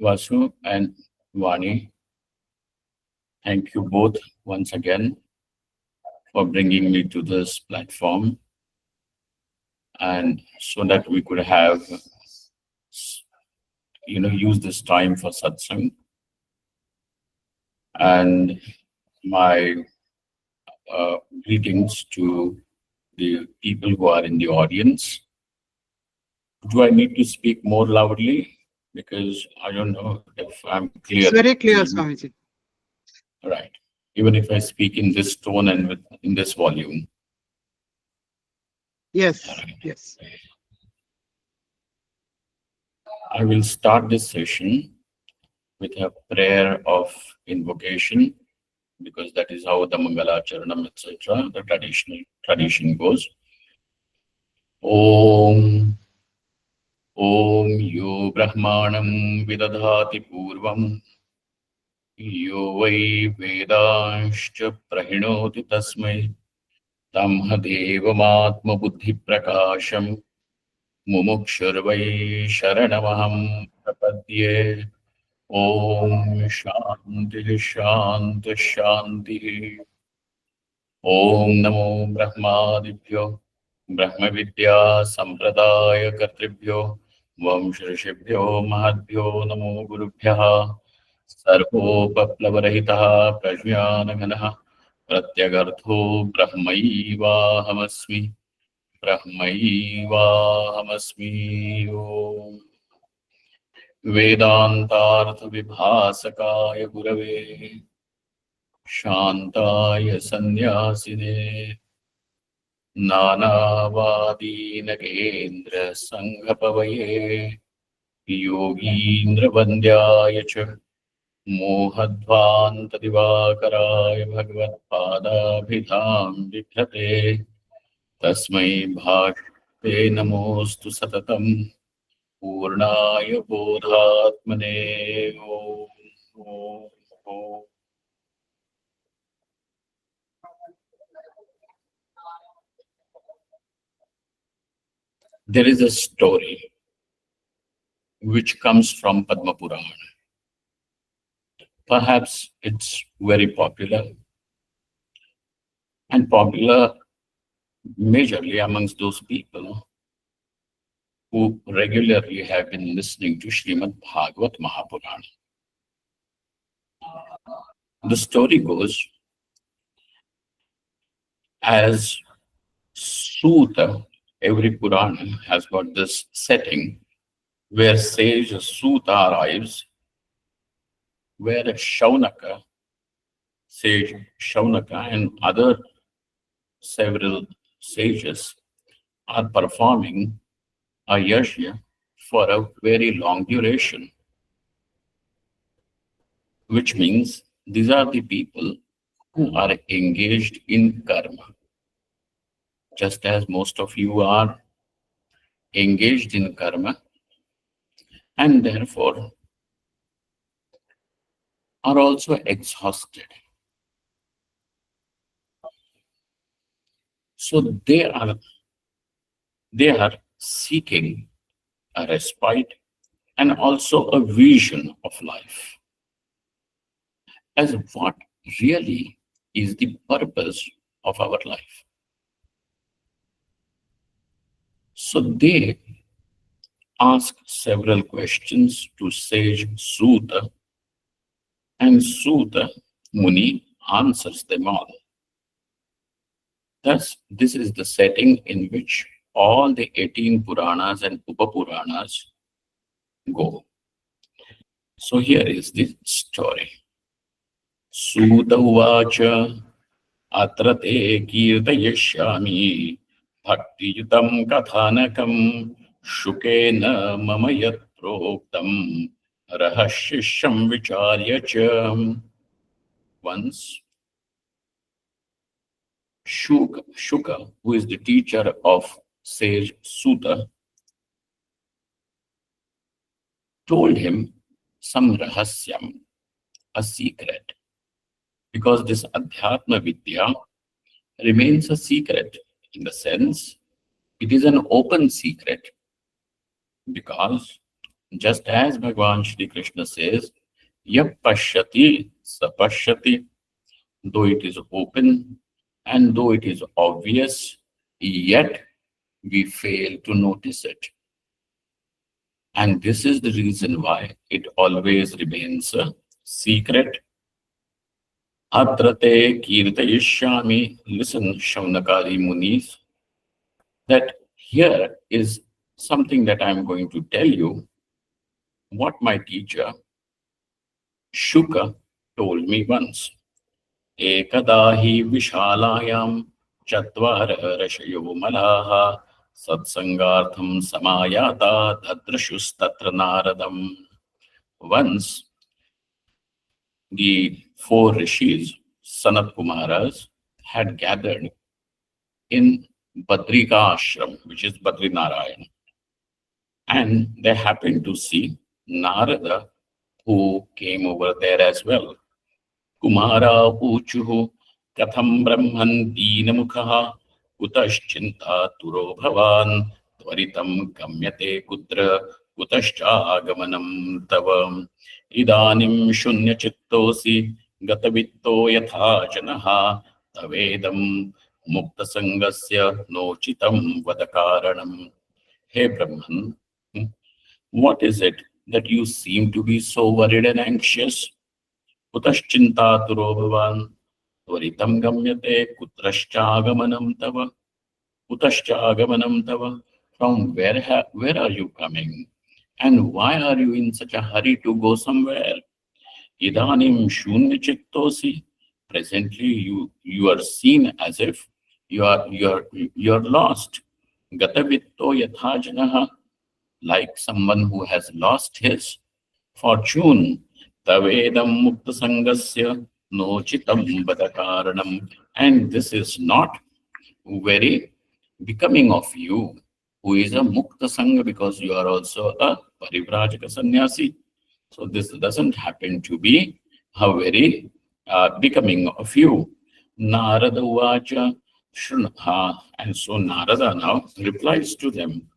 Vasu and Vani, thank you both once again for bringing me to this platform, and so that we could have, use this time for satsang. And my greetings to the people who are in the audience. Do I need to speak more loudly? Because I don't know if I'm clear. It's very clear, Swamiji. Right. Even if I speak in this tone and in this volume. Yes, Right. yes. I will start this session with a prayer of invocation, because that is how the Mangala Charanam, etc., the tradition goes. Om Om Yo Brahmanam Vidadhati Purvam Yo Vai Vedanscha Prahinoti Tasmai Tamha Devamatma Buddhi Prakasham Mumukshurvai Sharanamaham Prapadye. Om Shanti Shanti Shanti. Om Namo Brahmadibhyo Brahma Vidya Sampradaya Kartribhyo Vamshrishibhyo Mahadbhyo Namo Gurubhyaha Sarvopaplavarahitaha Prajnanaganaha Pratyagartho Brahmaivahamasmi Brahmaivahamasmi. Om Vedantartha Vibhasakaya Gurave Shantaya Sanyasine Nanavadi Nagendra Sanghapavaye Yogindra Vandyaya Cha Mohadvanta Divakaraya Bhagavat Padabhidham Vidyate Tasmai Bhakte Namostu Satatam Purnaya Bodhatmane. Om, Om, Om. There is a story which comes from Padma Purana. Perhaps it's very popular, and popular majorly amongst those people who regularly have been listening to Srimad Bhagavat Mahapurana. The story goes, as Suta, every Purana has got this setting where sage Suta arrives, where Shaunaka, sage Shaunaka, and other several sages are performing a yajna for a very long duration, which means these are the people who are engaged in karma, just as most of you are engaged in karma, and therefore are also exhausted. So they are seeking a respite and also a vision of life as what really is the purpose of our life. So they ask several questions to sage Suta, and Suta Muni answers them all. Thus, this is the setting in which all the 18 Puranas and Upapuranas go. So here is the story. Suta uvacha atra te kirtayashyami bhakti yutam kathanakam shukena mama yat proktam rahashyam vicharya cha. Once Shuka, who is the teacher of sage Suta, told him some rahasyam, a secret, because this Adhyatma Vidya remains a secret in the sense it is an open secret, because Just as Bhagavan Shri Krishna says, Yap pashyati sapashyati, though it is open and though it is obvious, yet we fail to notice it. And this is the reason why it always remains a secret. Atrate kirtayishyami, listen, Shaunakari Munis, that here is something that I'm going to tell you what my teacher Shuka told me once. Ekada hi vishalayam chatvara rashayo malaha satsangartham samayata tadrashustatra naradam. Once the four rishis, Sanat Kumaras, had gathered in Badrika Ashram, which is Badrinarayan. And they happened to see Narada, who came over there as well. Kumara Uchuhu Katham Brahman Deenamukha Kutaschinta Turo Bhavan Tvaritam Kamyate Kutra Kutascha Agamanam Tavam Idanim Shunya Chittosi Gatavitto Yatha Janaha Tavedam Mukta Sangasya Nochitam Vadakaranam. Hey Brahman, what is it that you seem to be so worried and anxious? Kutaschinta turo bhavan tvaritam gamyate kutraschagamanam tava kutaschaagamanam tava. From where are you coming? And why are you in such a hurry to go somewhere? Idanim shunya chittosi. Presently you are seen as if you are lost. Gatavitto yatha janaha, like someone who has lost his fortune. Tavedam mukta sangasya nochitam badakaranam. And this is not very becoming of you, who is a mukta sangha, because you are also a parivrajaka sannyasi. So this doesn't happen to be a very becoming of you. Narada uvacha shrunha. And so Narada now replies to them.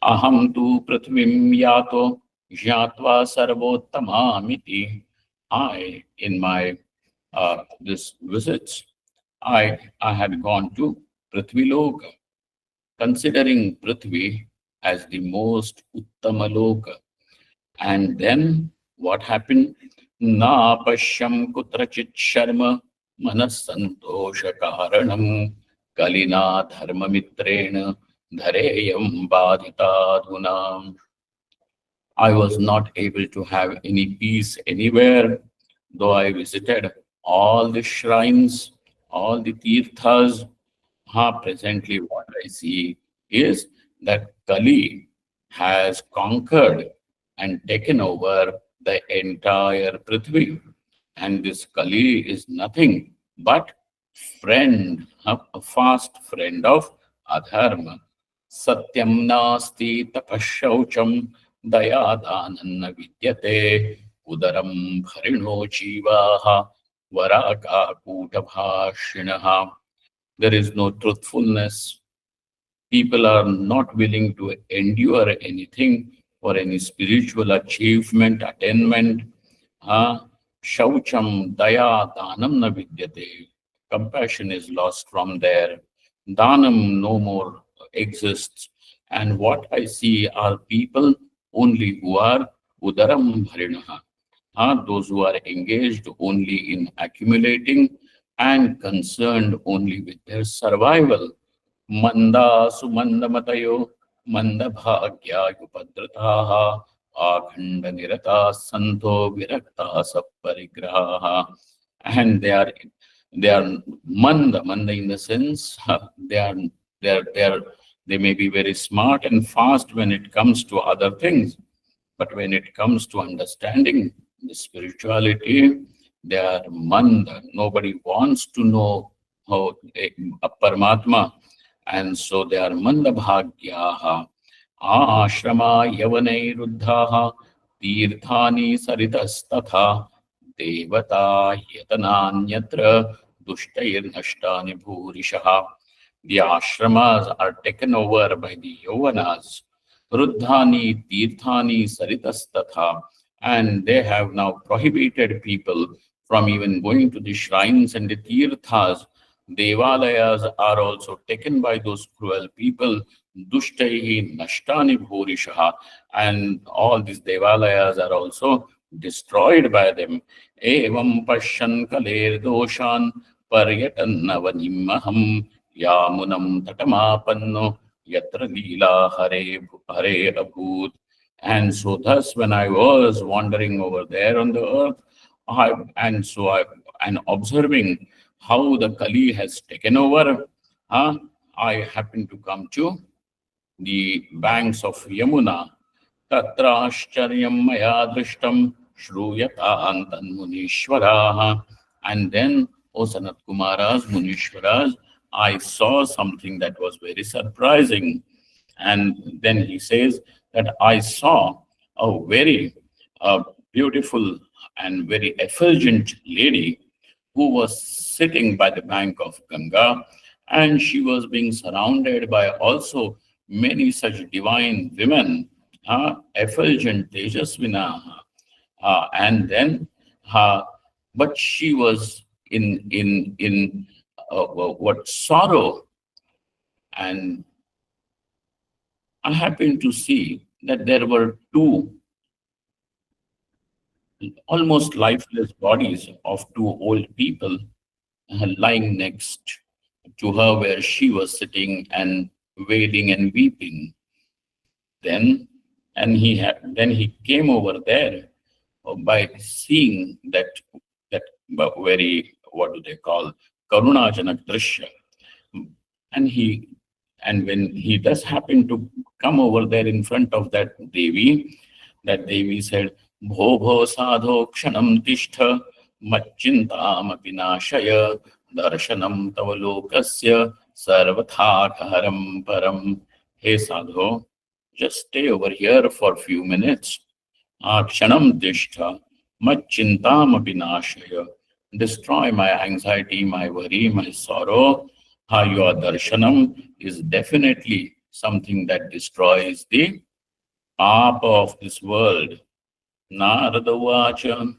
Aham tu prithvim yato jnatva sarvottamamiti. I, in my this visits, I had gone to Prithvi Loka, considering Prithvi as the most uttama loka. And then what happened? Na pashyam kutrachit sharma manas santosha karanam kalina dharma mitrena dhareyam badhitadhunam. I was not able to have any peace anywhere, though I visited all the shrines, all the tirthas. Presently, what I see is that Kali has conquered and taken over the entire Prithvi. And this Kali is nothing but friend, a fast friend of Adharma. Satyam nasti tapashaucham dayadananna vidyate udaram bharino jivaha varaka kutabhashinaha. There is no truthfulness. People are not willing to endure anything for any spiritual achievement, attainment. Shaucham daya danam na vidyate. Compassion is lost from there. Danam no more exists. And what I see are people only who are udaram bharinaha. Those who are engaged only in accumulating and concerned only with their survival. Manda sumanda matayo manda bhagya yupadrataha akhanda nirata santo virakta saparigraha. And they are manda in the sense they may be very smart and fast when it comes to other things, but when it comes to understanding the spirituality, they are manda. Nobody wants to know how a Paramatma, and so they are manda bhagyaha. Ashrama yavanai ruddhaha tirthani saritastatha devata yatananyatra dushtair nashtani bhurishaha. The ashramas are taken over by the yavanas, Ruddhani, Tirthani, Saritastatha. And they have now prohibited people from even going to the shrines and the tirthas. Devalayas are also taken by those cruel people. Dushtaihi Nashtani Bhurishaha. And all these Devalayas are also destroyed by them. Evam Pashyan Kaler Doshan Paryatan Navanimmaham Yamunam Tatamapanno Yatra Leela Hare Abhut. And so thus when I was wandering over there on the earth, and observing how the Kali has taken over, I happened to come to the banks of Yamuna. Tatra Ashcharyam Maya Drishtam Shruyata Munishwaraha. And then, O Sanat Kumaras, Munishwaras, I saw something that was very surprising. And then he says that I saw a very beautiful and very effulgent lady who was sitting by the bank of Ganga, and she was being surrounded by also many such divine women, effulgent Tejasvina, and then, but she was in what sorrow. And I happened to see that there were two almost lifeless bodies of two old people lying next to her where she was sitting and wailing and weeping. Then, then he came over there by seeing that very, what do they call, Karunajanak Drishya. And when he does happen to come over there in front of that Devi said, Bho bho sadho kshanam tishtha machintam apinashaya darshanam tavalokasya sarvathaharam param. Hey sadho, just stay over here for a few minutes. Kshanam tishtha machintam apinashaya. Destroy my anxiety, my worry, my sorrow. Your darshanam is definitely something that destroys the papa of this world. Narada Vacha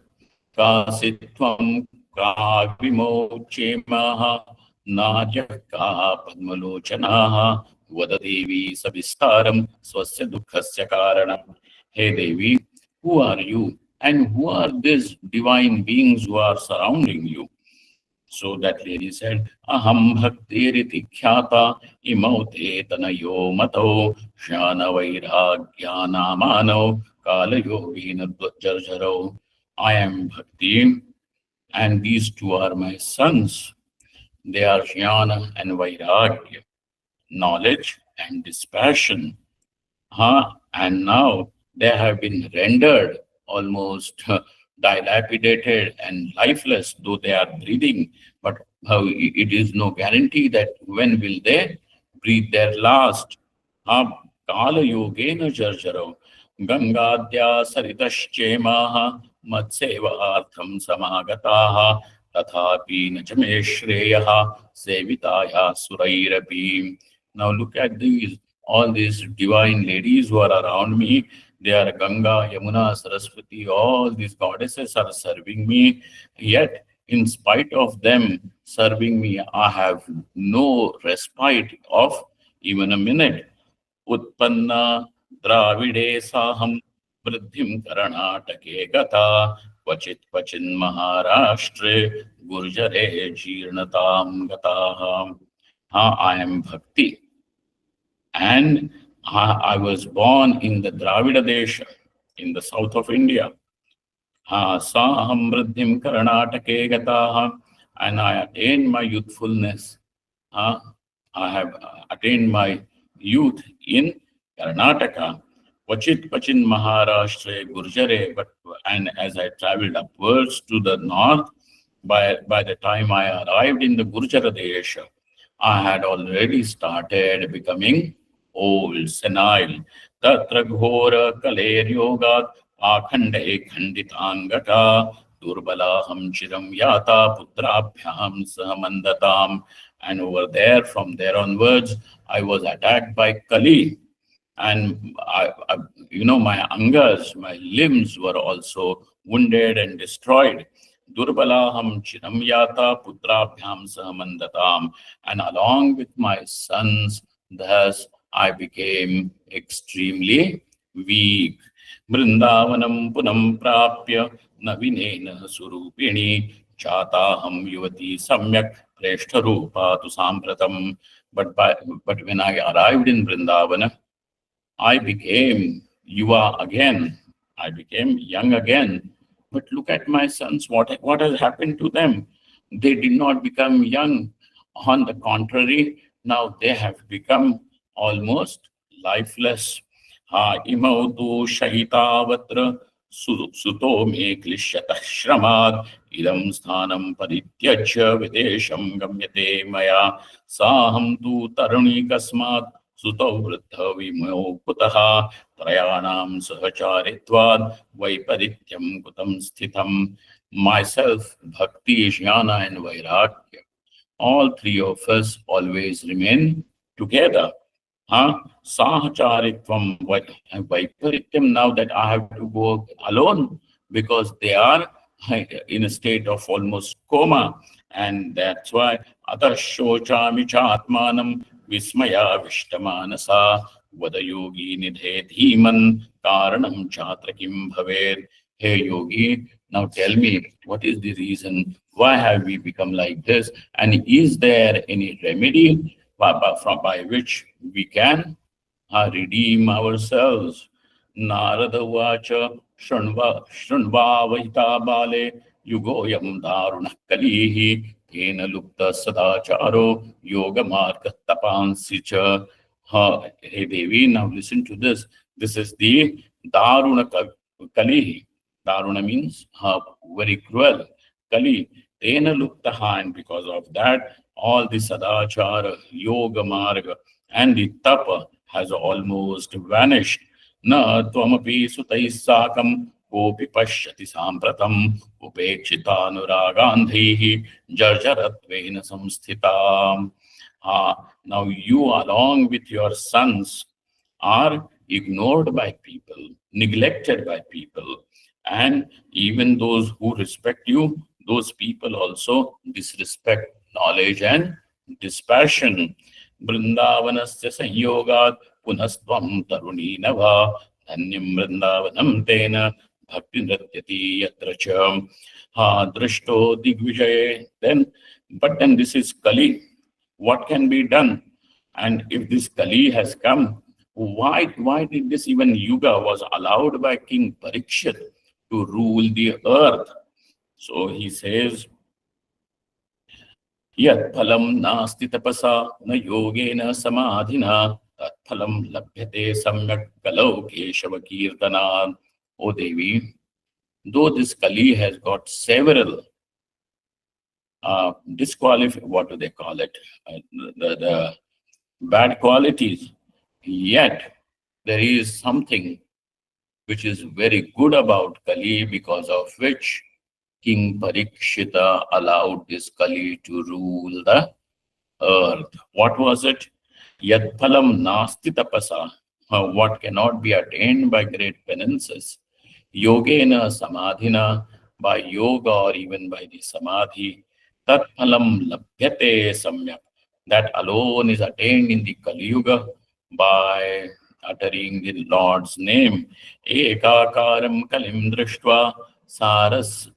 Kasitvam Kavimochemaha Najaka Padmalochanaha Vadadevi Savistaram Swasya Dukkhasya Karanam. Hey Devi, who are you? And who are these divine beings who are surrounding you? So that lady said, Aham bhaktiriti khyata imaute tanayo mato shana vairagyana mano kala yogina jarjaro. I am Bhakti, and these two are my sons. They are jnana and vairagya, knowledge and dispassion. And now they have been rendered almost dilapidated and lifeless, though they are breathing. But it is no guarantee that when will they breathe their last. Kala yogena jarjaro Gangadya saritaschemaha matseva artham samagataha tathapi nachame shreyaha sevitaya surairapi. Now look at all these divine ladies who are around me. They are Ganga, Yamuna, Saraswati, all these goddesses are serving me. Yet, in spite of them serving me, I have no respite of even a minute. Utpanna Dravide Saham Vridhim Karnatake Gata Kvachit Kvachin Maharashtre Gurjare Jirnatam Gataha. I am Bhakti. And I was born in the Dravida Desha, in the south of India. Saham Vridhim Karnatake Gataha. And I attained my youthfulness. I have attained my youth in Karnataka, Kvachit Kvachin Maharashtra Gurjare, and as I traveled upwards to the north, by the time I arrived in the Gurjara Desha, I had already started becoming old, senile. Tatra ghora kaler yogat akhande khanditangata durbalaham chiram yata putrabhyam sahamandatam. And over there, from there onwards, I was attacked by Kali. and my angas, my limbs were also wounded and destroyed. Durbalaham chiram yata putrabhyam samandatam, and along with my sons, thus I became extremely weak. Vrindavanam punam prapya navinena surupini chataham yuvati samyak preshtarupa tu sampratam. But when I arrived in Vrindavana, I became Yuva again. I became young again. But look at my sons. What has happened to them? They did not become young. On the contrary, now they have become almost lifeless. Ha imau tu shahitavatra suto me klishyata shramad idam sthanam parityajya videsham gamyate maya saham tu taruni kasmat सुतौ वृद्ध विमौ कुतः त्रयाणां सहचारित्वाद् वैपरीत्यं कुतं स्थितम्. Myself, bhakti, jnana and vairagya, all three of us always remain together. Sahacharitvam vaiparityam, now that I have to go alone because they are in a state of almost coma, and that's why atashochami chatmanam vismaya vishtamanasa vada yogi nidhe dhiman karanam chatra kim bhaved. Hey yogi, now tell me, what is the reason? Why have we become like this? And is there any remedy by which we can redeem ourselves? Narada Vacha Shranva Vahita Bale Yugoyam Daruna Kalihi Kena Lupta Sadacharo Yoga Marga Tapansicha. Hey Devi, now listen to this. This is the Daruna Kalihi. Daruna means very cruel. Kali, Tena Luptaha, and because of that, all the Sadachara, Yoga Marga, and the Tapa has almost vanished. Na tvamapi sutai sakam kopi pashyati sampratam upechitaanuragandhihi jarjaratvena samsthitam. Now you, along with your sons, are ignored by people, neglected by people, and even those who respect you, those people also disrespect knowledge and dispassion. Vrindavanasya sanyogat punastvam taruni nava dhanyam vrindavanam tena bhakti nratyati yatra cha drishto digvijaye. But then this is Kali. What can be done? And if this Kali has come, why did this even Yuga was allowed by King Parikshit to rule the earth? So he says, Yat phalam nasti tapasa na yogena samadhina tat phalam labhyate samyak kalau keshava kirtana. O Devi, though this Kali has got several what do they call it? The bad qualities, yet there is something which is very good about Kali, because of which King Parikshita allowed this Kali to rule the earth. What was it? Yad phalam nasti tapasa, what cannot be attained by great penances. Yogena samadhina, by yoga or even by the samadhi. Tat phalam labhyate samyak, that alone is attained in the Kali Yuga by uttering the Lord's name. Ekakaram kalim drishtva Saravat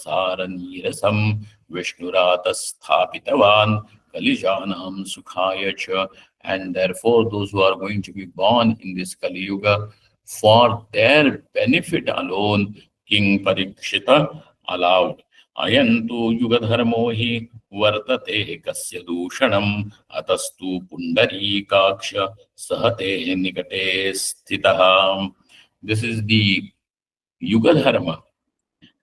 Saranirasam Vishnurata Sthapitavan Kalijanam Sukhaya Cha. And therefore, those who are going to be born in this Kali Yuga, for their benefit alone, King Parikshita allowed. Ayantu Yugadharmo hi Vartate Kasya Dushanam Atastu Pundarikaksha Sahate Nikate Sthitaham. This is the Yuga Dharma,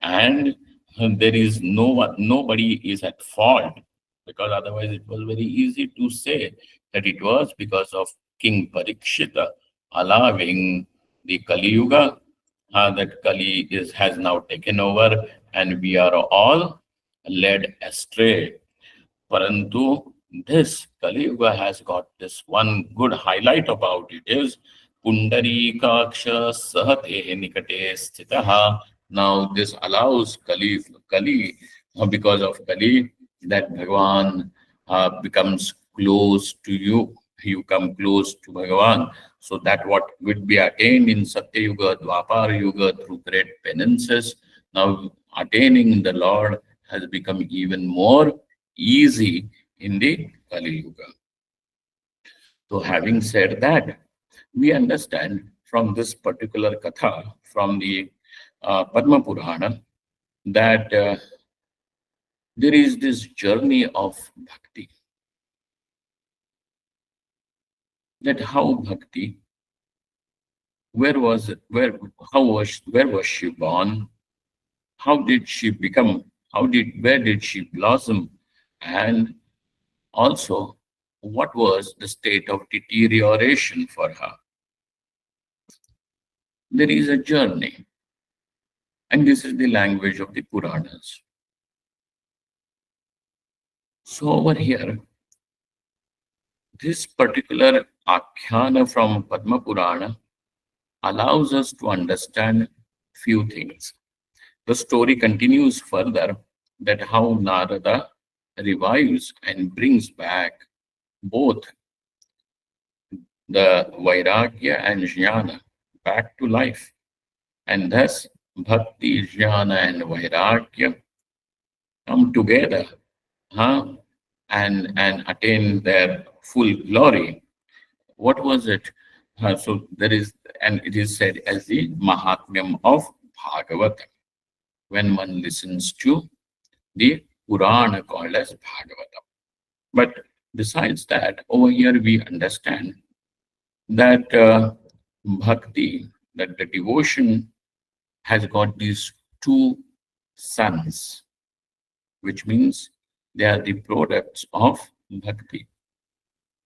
and there is nobody is at fault, because otherwise it was very easy to say that it was because of King Parikshita allowing the Kali Yuga, that Kali has now taken over and we are all led astray. Parantu this Kali Yuga has got this one good highlight about it is Pundarikaksha Sahate Nikate Sthitaha. Now this allows because of Kali, that Bhagavan becomes close to you. You come close to Bhagavan. So that what would be attained in Satya Yuga, Dwapar Yuga through great penances, now attaining the Lord has become even more easy in the Kali Yuga. So having said that, we understand from this particular katha, from the Padma Purana, that there is this journey of bhakti. That how bhakti, where was it, where was she born? How did she become? Where did she blossom? And also, what was the state of deterioration for her? There is a journey, and this is the language of the Puranas. So over here, this particular Akhyana from Padma Purana allows us to understand few things. The story continues further that how Narada revives and brings back both the Vairagya and Jnana back to life. And thus, Bhakti, Jnana, and Vairagya come together, huh? and attain their full glory. What was it? So there is, and it is said as the Mahatmyam of Bhagavatam. When one listens to the Purana called as Bhagavatam. But besides that, over here we understand that bhakti, that the devotion has got these two sons, which means they are the products of bhakti.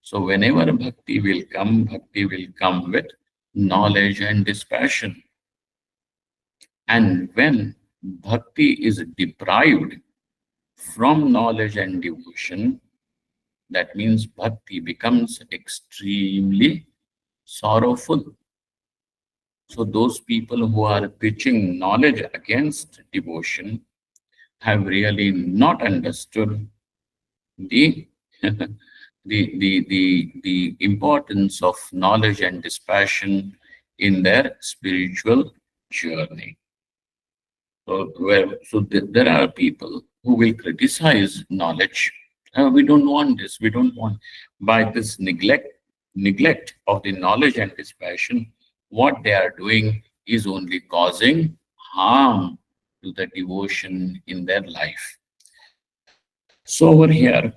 So whenever bhakti will come with knowledge and dispassion. And when bhakti is deprived from knowledge and devotion, that means bhakti becomes extremely sorrowful. So those people who are pitching knowledge against devotion have really not understood the the importance of knowledge and dispassion in their spiritual journey. There are people who will criticize knowledge. We don't want this. We don't want by this neglect of the knowledge and dispassion. What they are doing is only causing harm to the devotion in their life. So over here,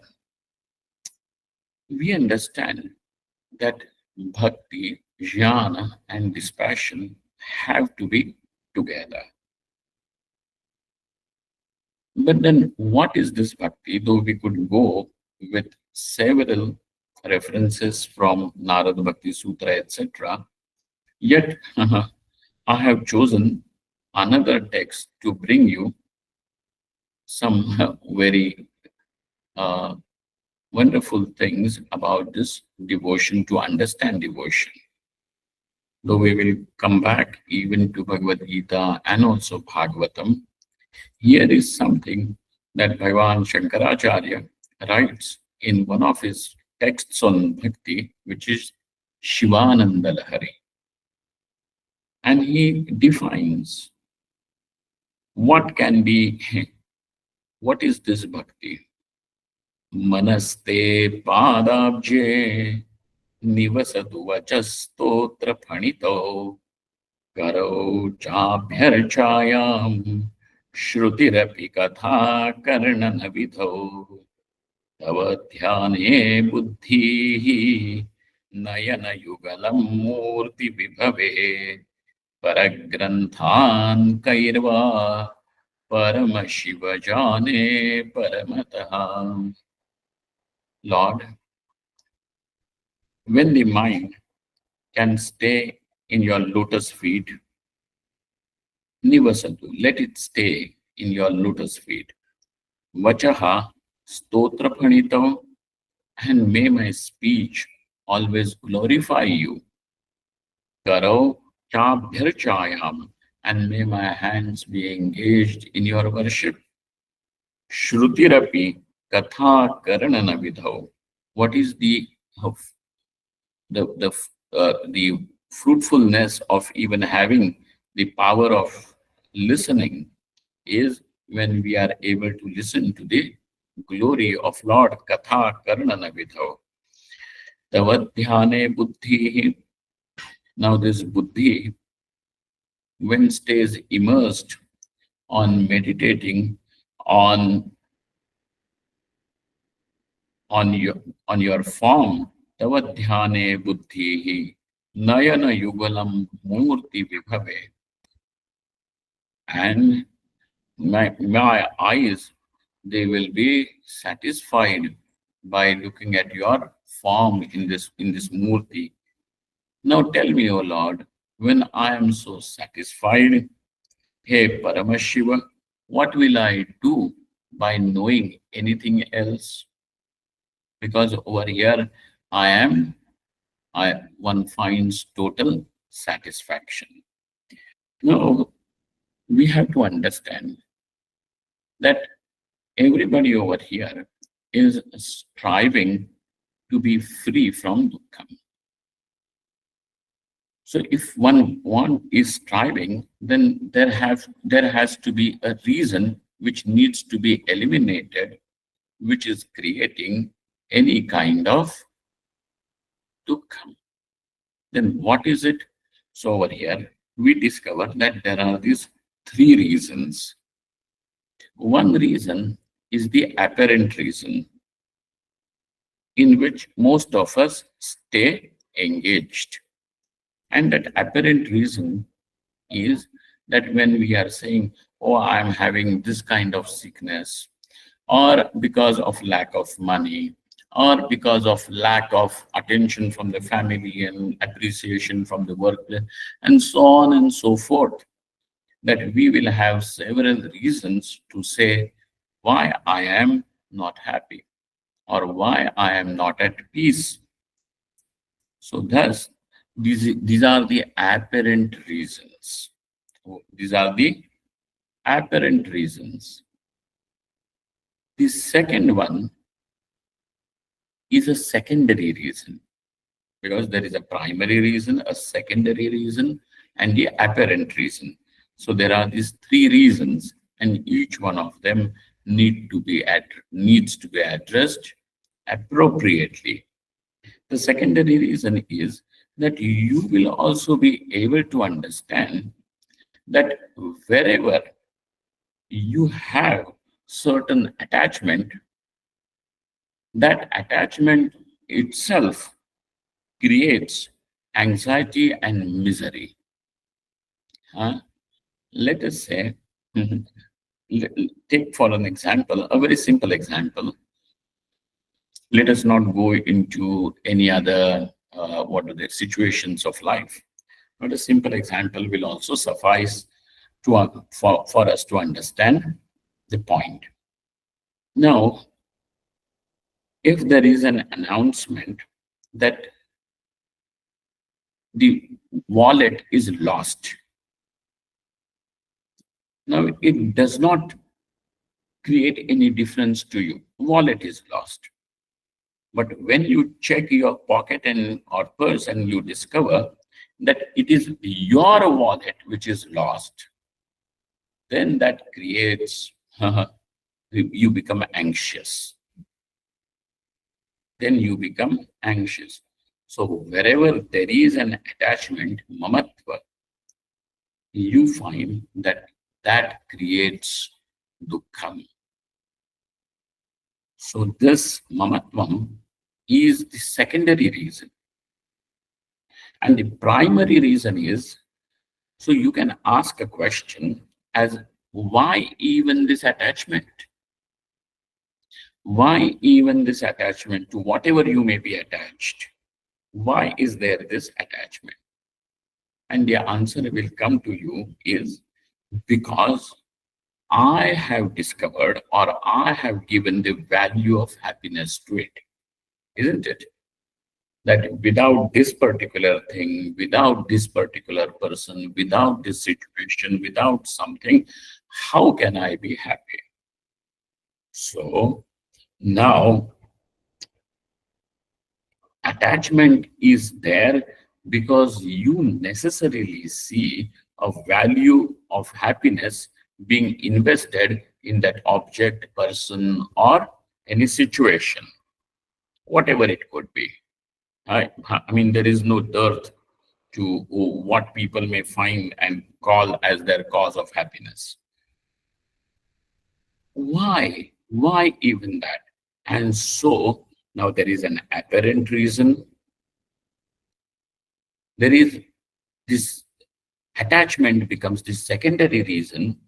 we understand that bhakti, jnana, and dispassion have to be together. But then, what is this bhakti? Though we could go with several references from Narada Bhakti Sutra, etc., yet I have chosen another text to bring you some very uh, wonderful things about this devotion, to understand devotion. Though we will come back even to Bhagavad Gita and also Bhagavatam, here is something that Bhagavan Shankaracharya writes in one of his texts on bhakti, which is Shivananda Lahari. And he defines what can be, what is this bhakti? Manaste padabje nivasatu vachastotra phanito karo chabhyarchayam श्रुतिरपि कथा कर्णनविधौ तव ध्याने बुद्धिः नयनयुगलं मूर्तिविभवे परग्रन्थान् कैर्वा परमशिव जाने परमतः. Lord, when the mind can stay in your lotus feet, Nivasatu, let it stay in your lotus feet. Vachaha stotra phanitav, and may my speech always glorify you. Karo chabhyarchayam, and may my hands be engaged in your worship. Shrutirapi katha karanana vidhau. What is the fruitfulness of even having the power of listening is when we are able to listen to the glory of Lord Katha Karnana Vidhau. Tavadhyane buddhi. Now this buddhi, when stays immersed on meditating on on your on your form, Tavadhyane buddhi nayana yugalam murti vibhave, and my eyes, they will be satisfied by looking at your form in this murti. Now tell me, O Lord, when I am so satisfied, hey Paramashiva, what will I do by knowing anything else? Because over here I one finds total satisfaction. Now we have to understand that everybody over here is striving to be free from dukkha. So if one is striving, then there has to be a reason which needs to be eliminated, which is creating any kind of dukkha. Then what is it? So over here we discover that there are these three reasons. One reason is the apparent reason, in which most of us stay engaged. And that apparent reason is that when we are saying, oh, I'm having this kind of sickness, or because of lack of money, or because of lack of attention from the family and appreciation from the workplace, and so on and so forth, that we will have several reasons to say why I am not happy or why I am not at peace. So thus, these are the apparent reasons. These are the apparent reasons. The second one is a secondary reason, because there is a primary reason, a secondary reason, and the apparent reason. So there are these three reasons, and each one of them needs to be addressed appropriately. The secondary reason is that you will also be able to understand that wherever you have certain attachment, that attachment itself creates anxiety and misery. Let us say, take for an example, a very simple example. Let us not go into any other situations of life. But a simple example will also suffice for us to understand the point. Now, if there is an announcement that the wallet is lost, now it does not create any difference to you. Wallet is lost. But when you check your pocket and or purse and you discover that it is your wallet which is lost, then that creates, you become anxious. Then you become anxious. So wherever there is an attachment, mamatva, you find that creates dukkham. So this mamatvam is the secondary reason. And the primary reason is, so you can ask a question as, why even this attachment? Why even this attachment to whatever you may be attached? Why is there this attachment? And the answer will come to you is, because I have discovered or I have given the value of happiness to it. isn't it? That without this particular thing, without this particular person, without this situation, without something, how can I be happy? So now attachment is there because you necessarily see a value of happiness being invested in that object, person, or any situation, whatever it could be. I mean, there is no dearth to what people may find and call as their cause of happiness. Why? Why even that? And so now there is an apparent reason. There is this attachment becomes the secondary reason.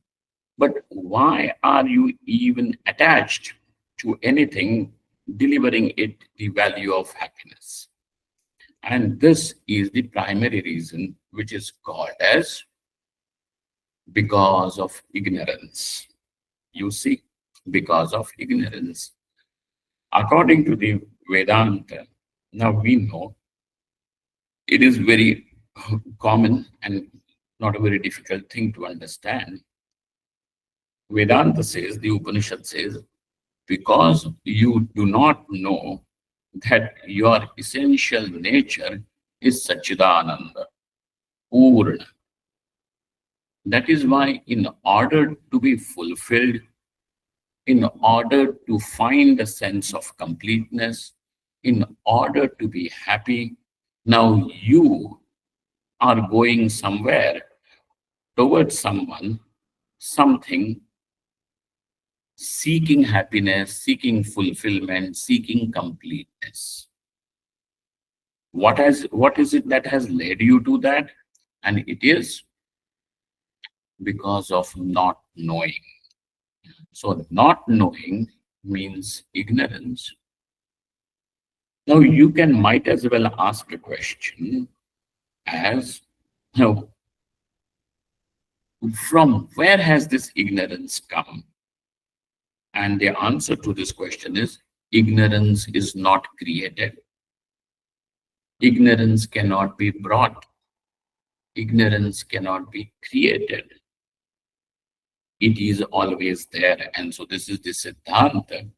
But why are you even attached to anything delivering it the value of happiness? And this is the primary reason, which is called as because of ignorance. You see, because of ignorance. According to the Vedanta, now we know it is very common and not a very difficult thing to understand. Vedanta says, the Upanishad says, because you do not know that your essential nature is Sachidananda, Purna. That is why, in order to be fulfilled, in order to find a sense of completeness, in order to be happy, now you are going somewhere towards someone, something, seeking happiness, seeking fulfillment, seeking completeness. What is it that has led you to that? And it is because of not knowing. So not knowing means ignorance. Now you can might as well ask a question as, now, from where has this ignorance come? And the answer to this question is, ignorance is not created. Ignorance cannot be brought. Ignorance cannot be created. It is always there. And so this is the Siddhanta,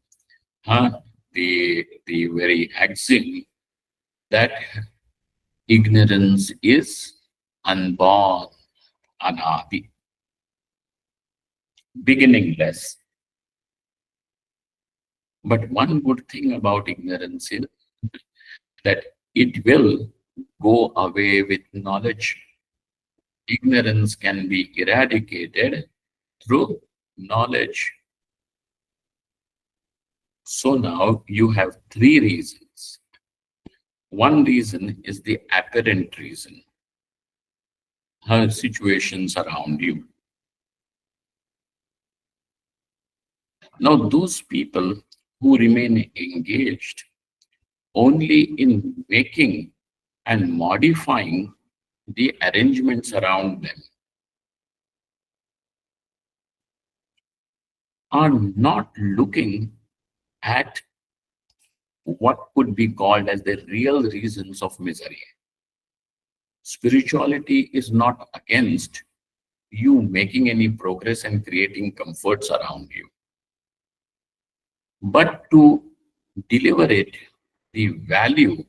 the very axiom that ignorance is unborn, anadi, beginningless. But one good thing about ignorance is that it will go away with knowledge. Ignorance can be eradicated through knowledge. So now you have three reasons. One reason is the apparent reason, situations around you. Now, those people who remain engaged only in making and modifying the arrangements around them are not looking at what could be called as the real reasons of misery. Spirituality is not against you making any progress and creating comforts around you, but to deliver it the value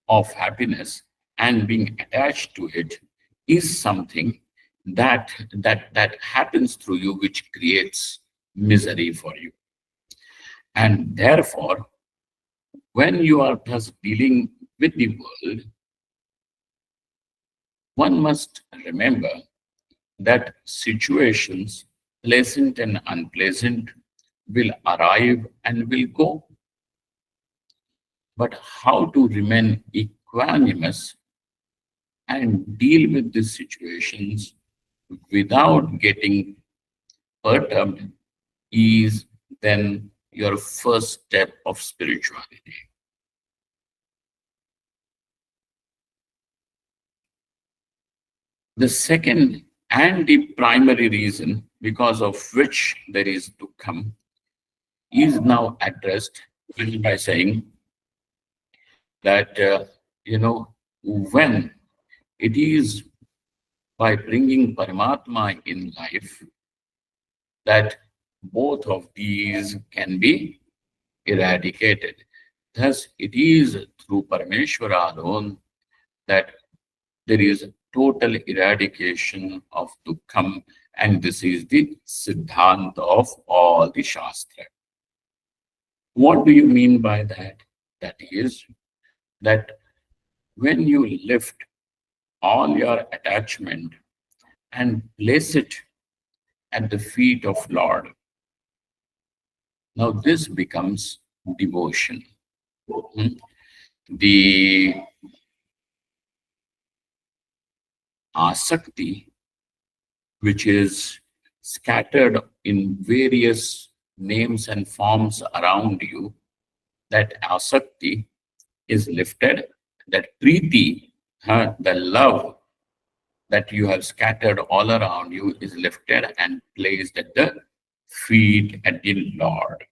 of happiness and being attached to it is something that happens through you, which creates misery for you. And therefore, when you are thus dealing with the world, one must remember that situations, pleasant and unpleasant, will arrive and will go. But how to remain equanimous and deal with these situations without getting perturbed is then your first step of spirituality. The second and the primary reason because of which there is dukkha is now addressed by saying that, when it is by bringing Paramatma in life that both of these can be eradicated. Thus, it is through Parameshwara alone that there is total eradication of dukkham, and this is the siddhanta of all the Shastra. What do you mean by that? That is that when you lift all your attachment and place it at the feet of Lord, now this becomes devotion. Hmm? The asakti, which is scattered in various names and forms around you, that asakti is lifted, that preeti, the love that you have scattered all around you is lifted and placed at the feet at the Lord.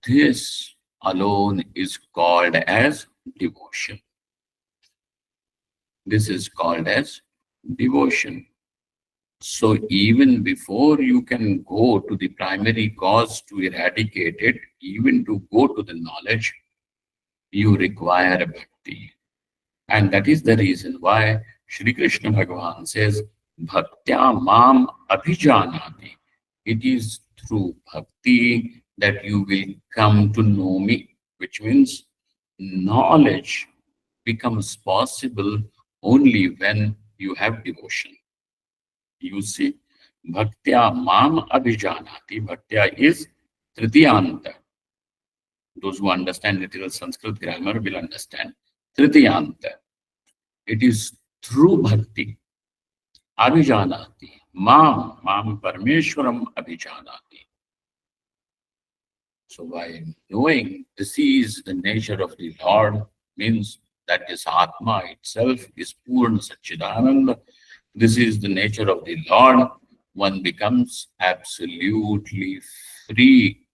This alone is called as devotion. This is called as devotion. So even before you can go to the primary cause to eradicate it, even to go to the knowledge, you require bhakti. And that is the reason why Shri Krishna Bhagavan says, Bhaktya mam abhijanati. It is through bhakti that you will come to know me, which means knowledge becomes possible only when you have devotion. You see, Bhaktya mam abhijanati. Bhaktya is Tritiyanta. Those who understand little Sanskrit grammar will understand Tritiyanta. It is through bhakti, abhijanati, mam parmeshwaram abhijanati. So by knowing this is the nature of the Lord, means that this Atma itself is Purna Satchidananda. This is the nature of the Lord. One becomes absolutely free.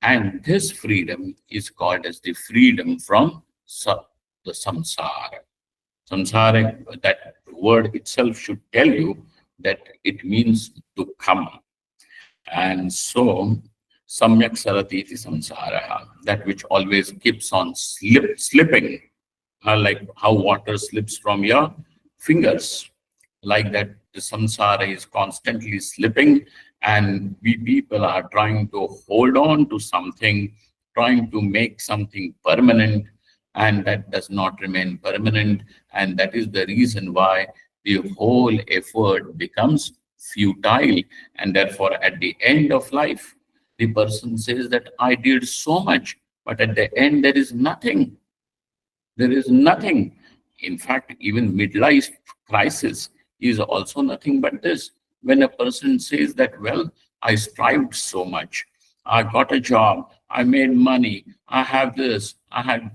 And this freedom is called as the freedom from the samsara. Samsara, that word itself should tell you that it means to come. And so, samyak sarati iti samsaraha, that which always keeps on slipping, like how water slips from your fingers. Like that, the samsara is constantly slipping, and we people are trying to hold on to something, trying to make something permanent, and that does not remain permanent. And that is the reason why the whole effort becomes futile. And therefore, at the end of life, the person says that I did so much, but at the end, there is nothing. There is nothing. In fact, even midlife crisis is also nothing but this. When a person says that, well, I strived so much, I got a job, I made money, I have this, I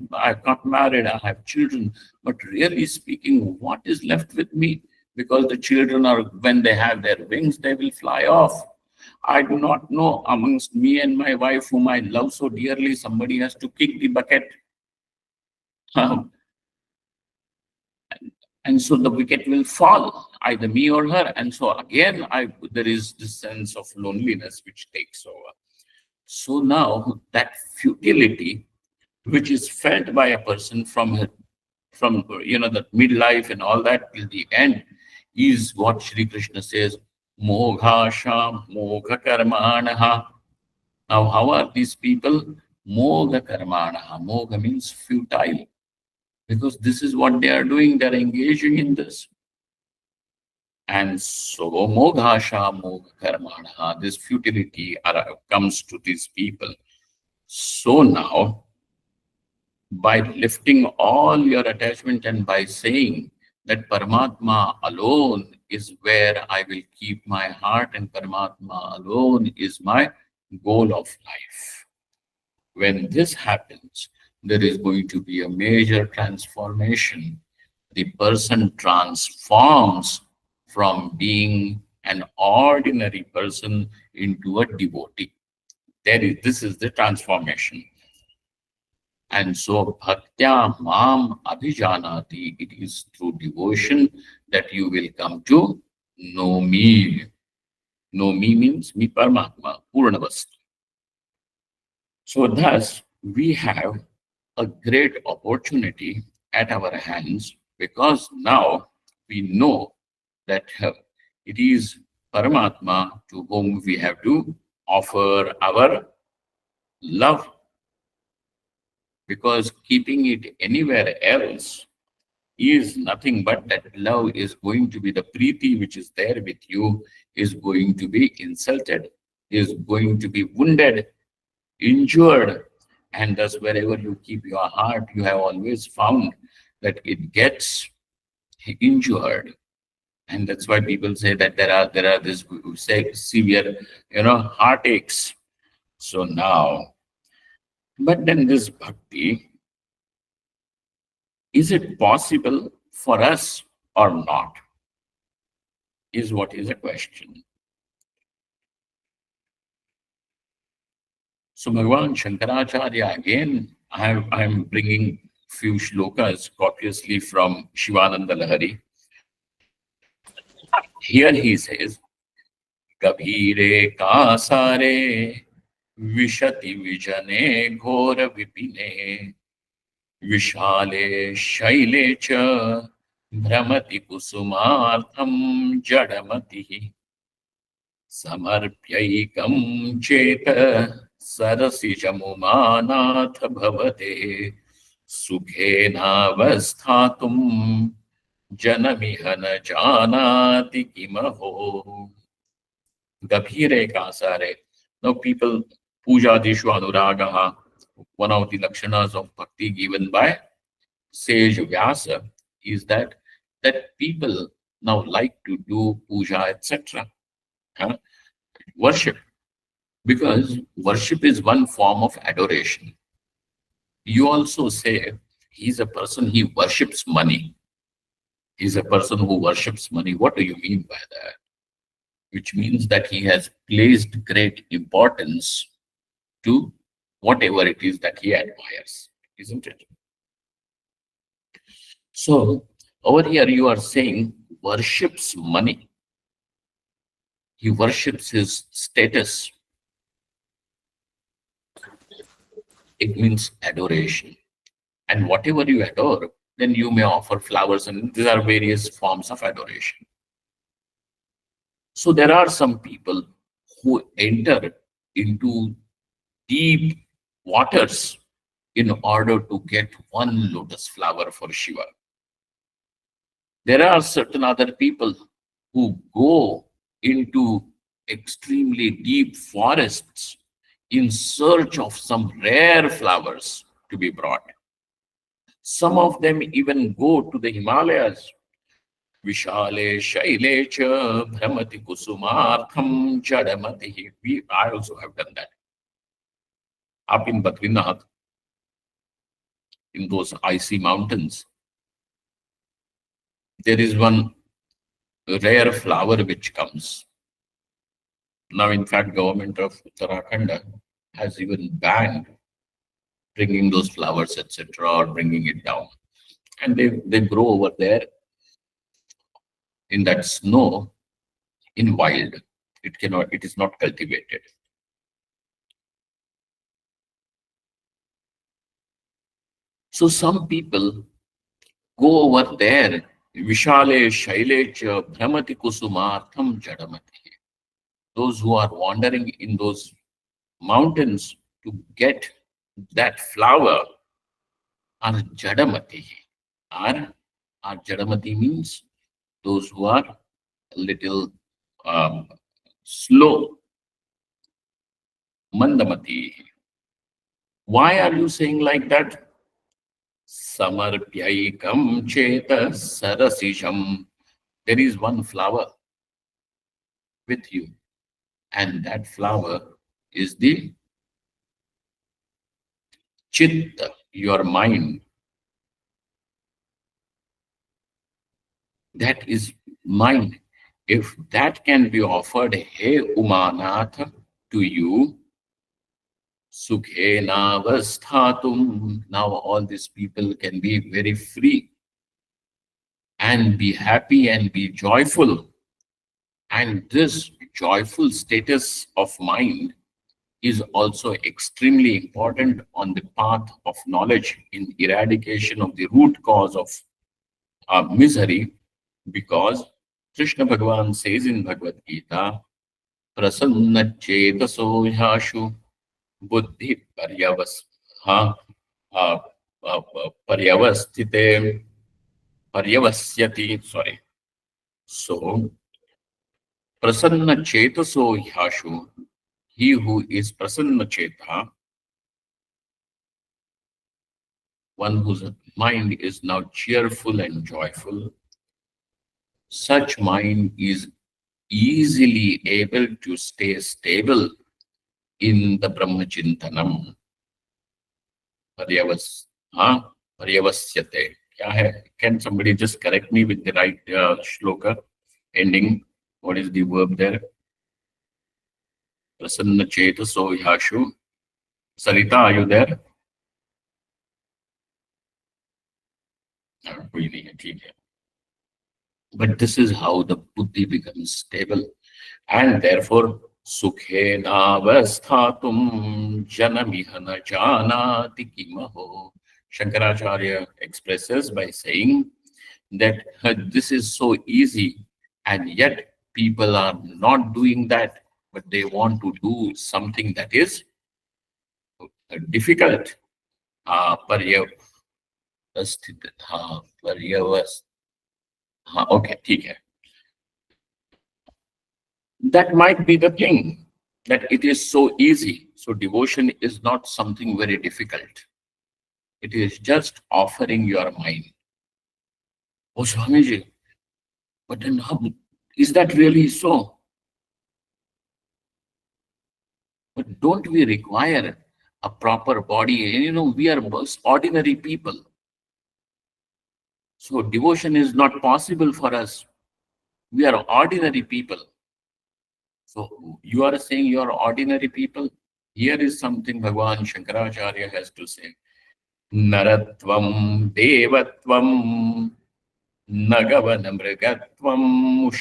got married, I have children, but really speaking, what is left with me? Because the children are, when they have their wings, they will fly off. I do not know, amongst me and my wife, whom I love so dearly, somebody has to kick the bucket. And so the wicket will fall, either me or her. And so again, there is this sense of loneliness which takes over. So now that futility, which is felt by a person from the midlife and all that till the end, is what Sri Krishna says, Moghasha Mogha Karmanaha. Now, how are these people? Mogha Karmanaha. Mogha means futile, because this is what they are doing, they're engaging in this. And so moghasha mogha karmana, this futility comes to these people. So now, by lifting all your attachment and by saying that Paramatma alone is where I will keep my heart, and Paramatma alone is my goal of life. When this happens, there is going to be a major transformation. The person transforms from being an ordinary person into a devotee. This is the transformation. And so bhaktya mam abhijanati, it is through devotion that you will come to know me. Know me means me Paramatma, Purnavastu. So thus we have a great opportunity at our hands, because now we know that it is Paramatma to whom we have to offer our love, because keeping it anywhere else is nothing but that love is going to be the preeti which is there with you, is going to be insulted, is going to be wounded, injured. And thus, wherever you keep your heart, you have always found that it gets injured. And that's why people say that there are this say severe, heartaches. So now, but then this bhakti, is it possible for us or not? Is what is a question. So Bhagavan Shankaracharya, again, I'm bringing few shlokas copiously from Shivananda Lahari. Here he says, Kabhire kasare vishati vijane ghora vipine vishale shaile cha भ्रमति कुसुमार्थम जडमति समर्प्यैकं चेत सरसिजमुमानाथ भवते सुखेनावस्थातुं जनमिह न जानाति किमहो. Gabhire kasare. Now people, pujadishu anuragaha, one of the lakshanas of bhakti given by sage Vyasa is that people now like to do puja, etc. Worship, because worship is one form of adoration. You also say he's a person, he worships money. He's a person who worships money. What do you mean by that? Which means that he has placed great importance to whatever it is that he admires, isn't it? So over here you are saying worships money. He worships his status. It means adoration. And whatever you adore, then you may offer flowers, and these are various forms of adoration. So there are some people who enter into deep waters in order to get one lotus flower for Shiva. There are certain other people who go into extremely deep forests in search of some rare flowers to be brought. Some of them even go to the Himalayas. Vishale Shaile cha Brahmati Kusumartham Jadamati. I also have done that. Up in Badrinath, in those icy mountains, there is one rare flower which comes. Now, in fact, government of Uttarakhand has even banned bringing those flowers, etc., or bringing it down. And they grow over there in that snow in wild. It is not cultivated. So some people go over there. Vishale Shailecha Brahmati Kusumartham Jadamati. Those who are wandering in those mountains to get that flower are Jadamati. Are Jadamati means those who are a little slow. Mandamati. Why are you saying like that? Samarpyaikam cheta sarasisham. There is one flower with you, and that flower is the chitta, your mind. That is mind. If that can be offered, hey Umanath, to you, Sukhena vasthatum. Now all these people can be very free and be happy and be joyful. And this joyful status of mind is also extremely important on the path of knowledge in eradication of the root cause of misery, because Krishna Bhagavan says in Bhagavad Gita, Prasanna Chetaso Yashu Buddhi ha, uh, Paryavastite Paryavasyati. Sorry. So, Prasanna Chetaso Yashu, he who is Prasanna Cheta, one whose mind is now cheerful and joyful, such mind is easily able to stay stable in the Brahmachintanam. Paryavas, huh? Paryavasyate. Kya hai? Can somebody just correct me with the right shloka ending? What is the verb there? Prasanna Chetaso Yashu. Sarita, are you there? कोई नहीं है, ठीक है. But this is how the buddhi becomes stable. And therefore, Sukhena Vasthatum Janamihana Janati Kimaho. Shankaracharya expresses by saying that this is so easy, and yet people are not doing that, but they want to do something that is difficult. Okay, ठीक है. That might be the thing, that it is so easy. So devotion is not something very difficult. It is just offering your mind. Oh, Swamiji, but then how, is that really so? But don't we require a proper body? You know, we are ordinary people. So devotion is not possible for us. We are ordinary people. So you are saying you are ordinary people? Here is something Bhagavan Shankaracharya has to say. Naratvam devatvam nagavana mrigatvam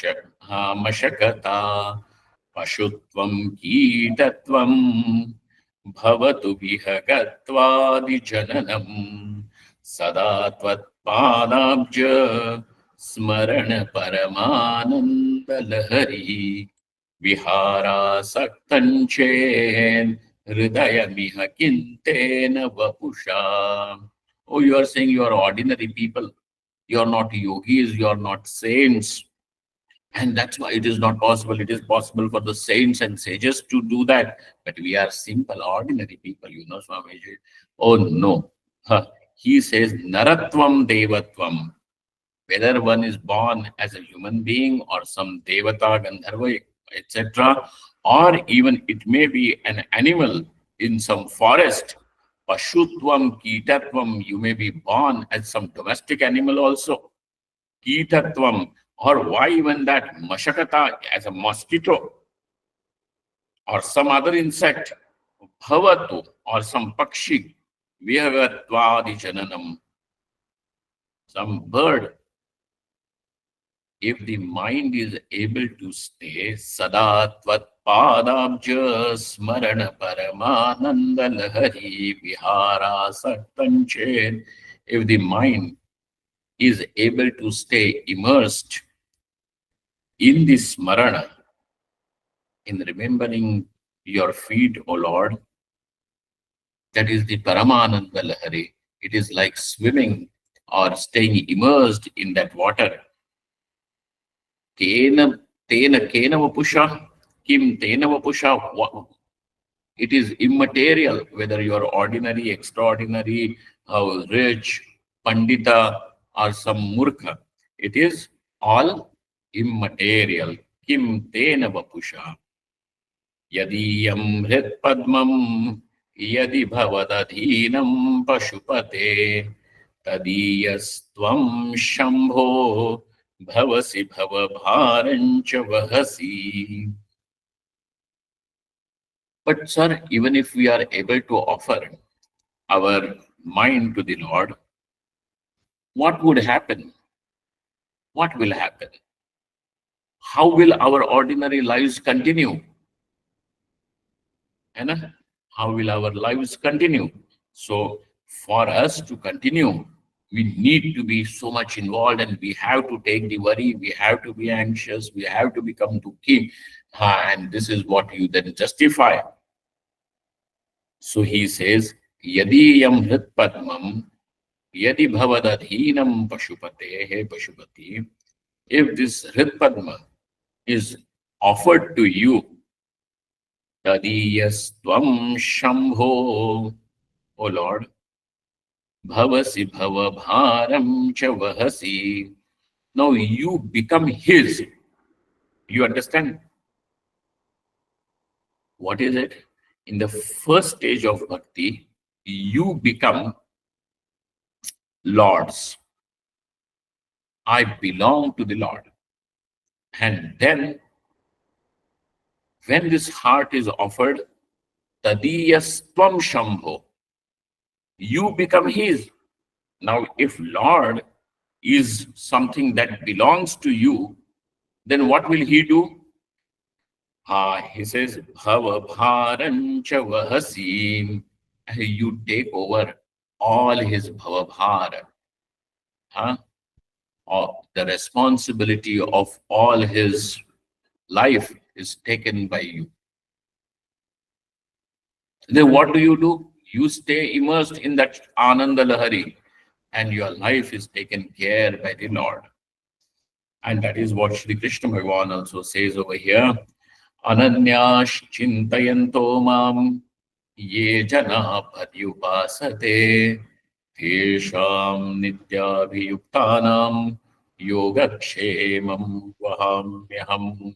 mashakata pashutvam kitatvam bhavatu vihagatva jananam sada tvatpadabja smarana paramananda lahari vihara saktanchen hridayamiha kintena vapusha. Oh, you are saying you are ordinary people. You are not yogis, you are not saints. And that's why it is not possible. It is possible for the saints and sages to do that. But we are simple, ordinary people, Swamiji. Oh, no. He says, Naratvam Devatvam. Whether one is born as a human being or some Devata, Gandharva, etc., or even it may be an animal in some forest. Pashutvam, Kitatvam, you may be born as some domestic animal also. Kitatvam, or why even that Mashakata as a mosquito or some other insect. Bhavatu, or some Pakshi. Vihagattvadi Jananam, some bird. If the mind is able to stay sada tvat padabja smarana paramananda lahari vihara saktanchen, if the mind is able to stay immersed in this smarana, in remembering your feet, O Lord, that is the paramananda lahari. It is like swimming or staying immersed in that water. Tena vapusha, kim tena vapusha. It is immaterial whether you are ordinary, extraordinary, rich, pandita, or some murkha. It is all immaterial. Kim tena vapusha. Yadiyam hrit padmam yadi bhavadadhinam pashupate tadiyastvam shambho Bhavasi bhava bharancha vahasi. But, sir, even if we are able to offer our mind to the Lord, what would happen? What will happen? How will our ordinary lives continue? है ना? How will our lives continue? So, for us to continue, we need to be so much involved, and we have to take the worry, we have to be anxious, we have to become dukhi, and this is what you then justify. So he says, Yadi yam hrit padmam, yadi bhavadadhinam pashupate, he pashupati, if this hrit padma is offered to you, tadiyastvam shambho, O Lord, bhavasi bhavabharam cha vahasi. Now you become his. You understand? What is it? In the first stage of bhakti, you become Lord's. I belong to the Lord. And then, when this heart is offered, tadiyastvam shambho, you become his. Now, if Lord is something that belongs to you, then what will he do? He says, Bhava bharancha vahasi. You take over all his bhava bhara. Huh? Or the responsibility of all his life is taken by you. Then what do? You stay immersed in that Ananda Lahari, and your life is taken care by the Lord. And that is what Sri Krishna Bhagavan also says over here. Ananyash chintayanto mam ye jana paryupasate tesham nityabhiyuktanam yogakshemam vahamyaham.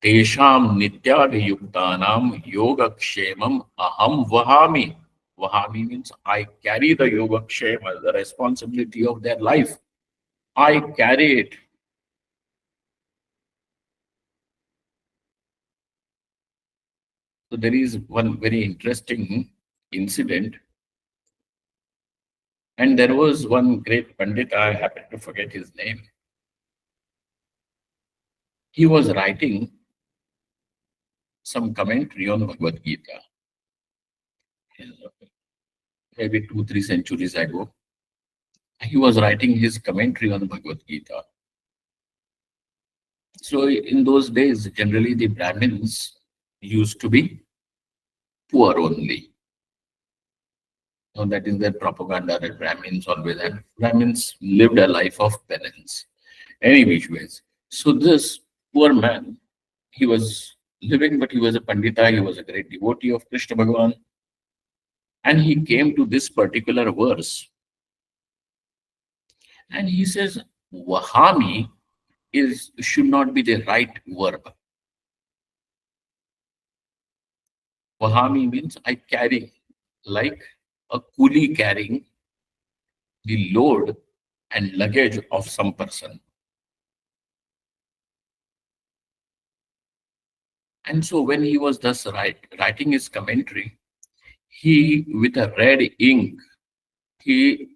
Tesham nityabhiyuktanam yogakshemam aham vahami. Vahami means I carry the yogakshema, the responsibility of their life. I carry it. So there is one very interesting incident, and there was one great Pandit, I happen to forget his name. He was writing some commentary on Bhagavad Gita, maybe 2, 3 centuries ago. He was writing his commentary on Bhagavad Gita. So in those days, generally the Brahmins used to be poor only. So that is their propaganda that Brahmins always had. Brahmins lived a life of penance, any which ways. So this poor man, he was living, but he was a Pandita, he was a great devotee of Krishna Bhagavan. And he came to this particular verse. And he says, Vahami should not be the right verb. Vahami means I carry, like a coolie carrying the load and luggage of some person. And so when he was thus writing his commentary, he, with a red ink, he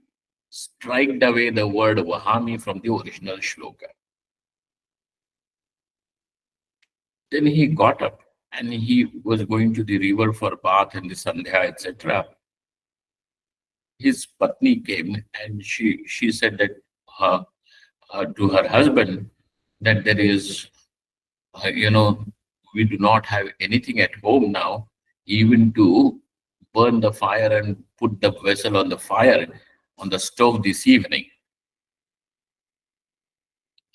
striked away the word Vahami from the original shloka. Then he got up and he was going to the river for bath and the Sandhya, etc. His Patni came and she said that to her husband that there is, we do not have anything at home now, even to burn the fire and put the vessel on the fire on the stove this evening.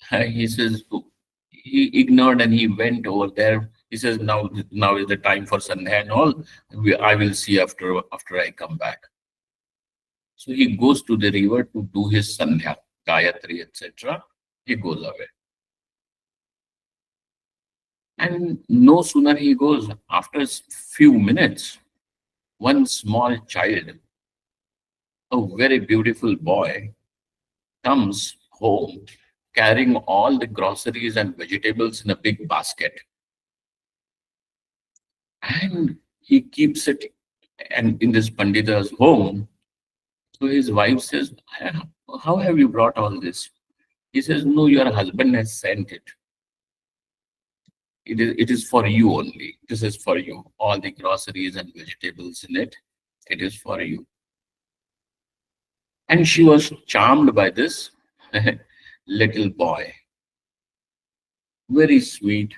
He says he ignored and he went over there. He says now is the time for Sandhya and all. I will see after I come back. So he goes to the river to do his Sandhya, Gayatri, etc. He goes away. And no sooner he goes, after a few minutes, one small child, a very beautiful boy, comes home carrying all the groceries and vegetables in a big basket. And he keeps it and in this Pandita's home. So his wife says, how have you brought all this? He says, no, your husband has sent it. It is for you only. This is for you. All the groceries and vegetables in it. It is for you. And she was charmed by this little boy. Very sweet.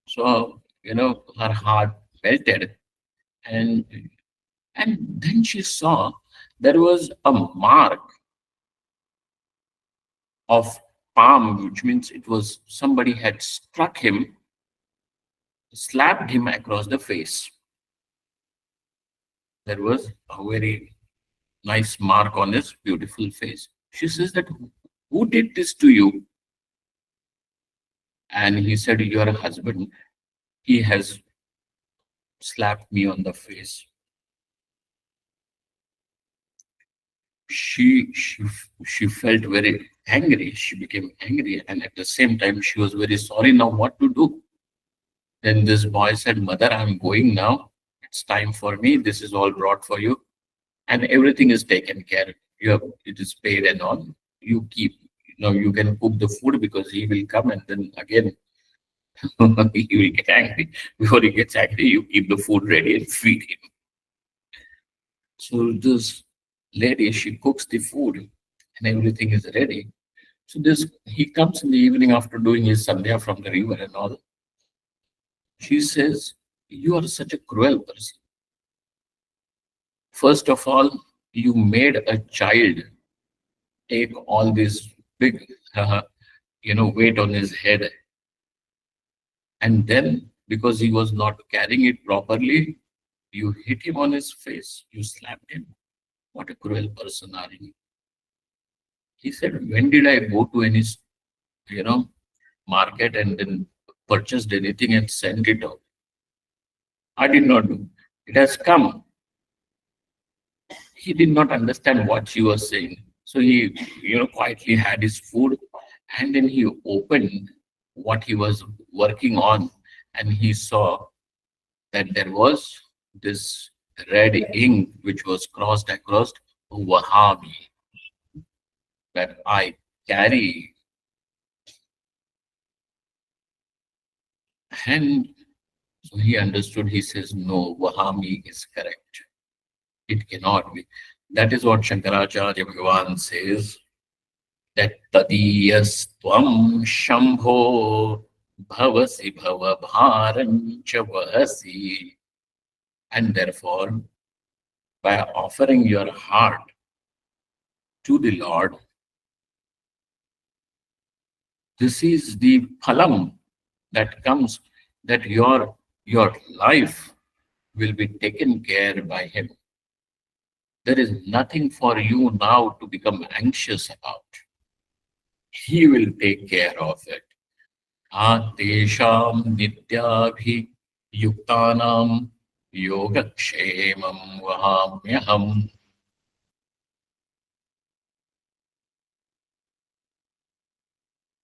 So, her heart melted. And and then she saw there was a mark of palm, which means it was somebody had struck him, slapped him across the face. There was a very nice mark on his beautiful face. She says that, who did this to you? And he said, your husband, he has slapped me on the face. She felt very angry. She became angry, and at the same time, she was very sorry. Now, what to do? Then this boy said, "Mother, I'm going now. It's time for me. This is all brought for you, and everything is taken care. It is paid and all. You keep. You can cook the food because he will come, and then again he will get angry. Before he gets angry, you keep the food ready and feed him." So this lady, she cooks the food and everything is ready. So this he comes in the evening after doing his sandhya from the river and all. She says, you are such a cruel person. First of all, you made a child take all this big weight on his head. And then because he was not carrying it properly, you hit him on his face, you slapped him. What a cruel person are you? He said, when did I go to any, market and then purchased anything and sent it out? I did not do. It has come. He did not understand what she was saying. So he, quietly had his food and then he opened what he was working on and he saw that there was this red ink which was crossed across Wahhabi, that I carry. And so he understood. He says, no, Wahami is correct. It cannot be. That is what Shankaracharya Bhagavan says, that tadiyastvam shambho bhavasi bhavabharancha vahasi. And therefore, by offering your heart to the Lord, this is the phalam that comes, that your life will be taken care by him. There is nothing for you now to become anxious about. He will take care of it. Atesham nityabhi yuktanam yogakshemam vahamyaham.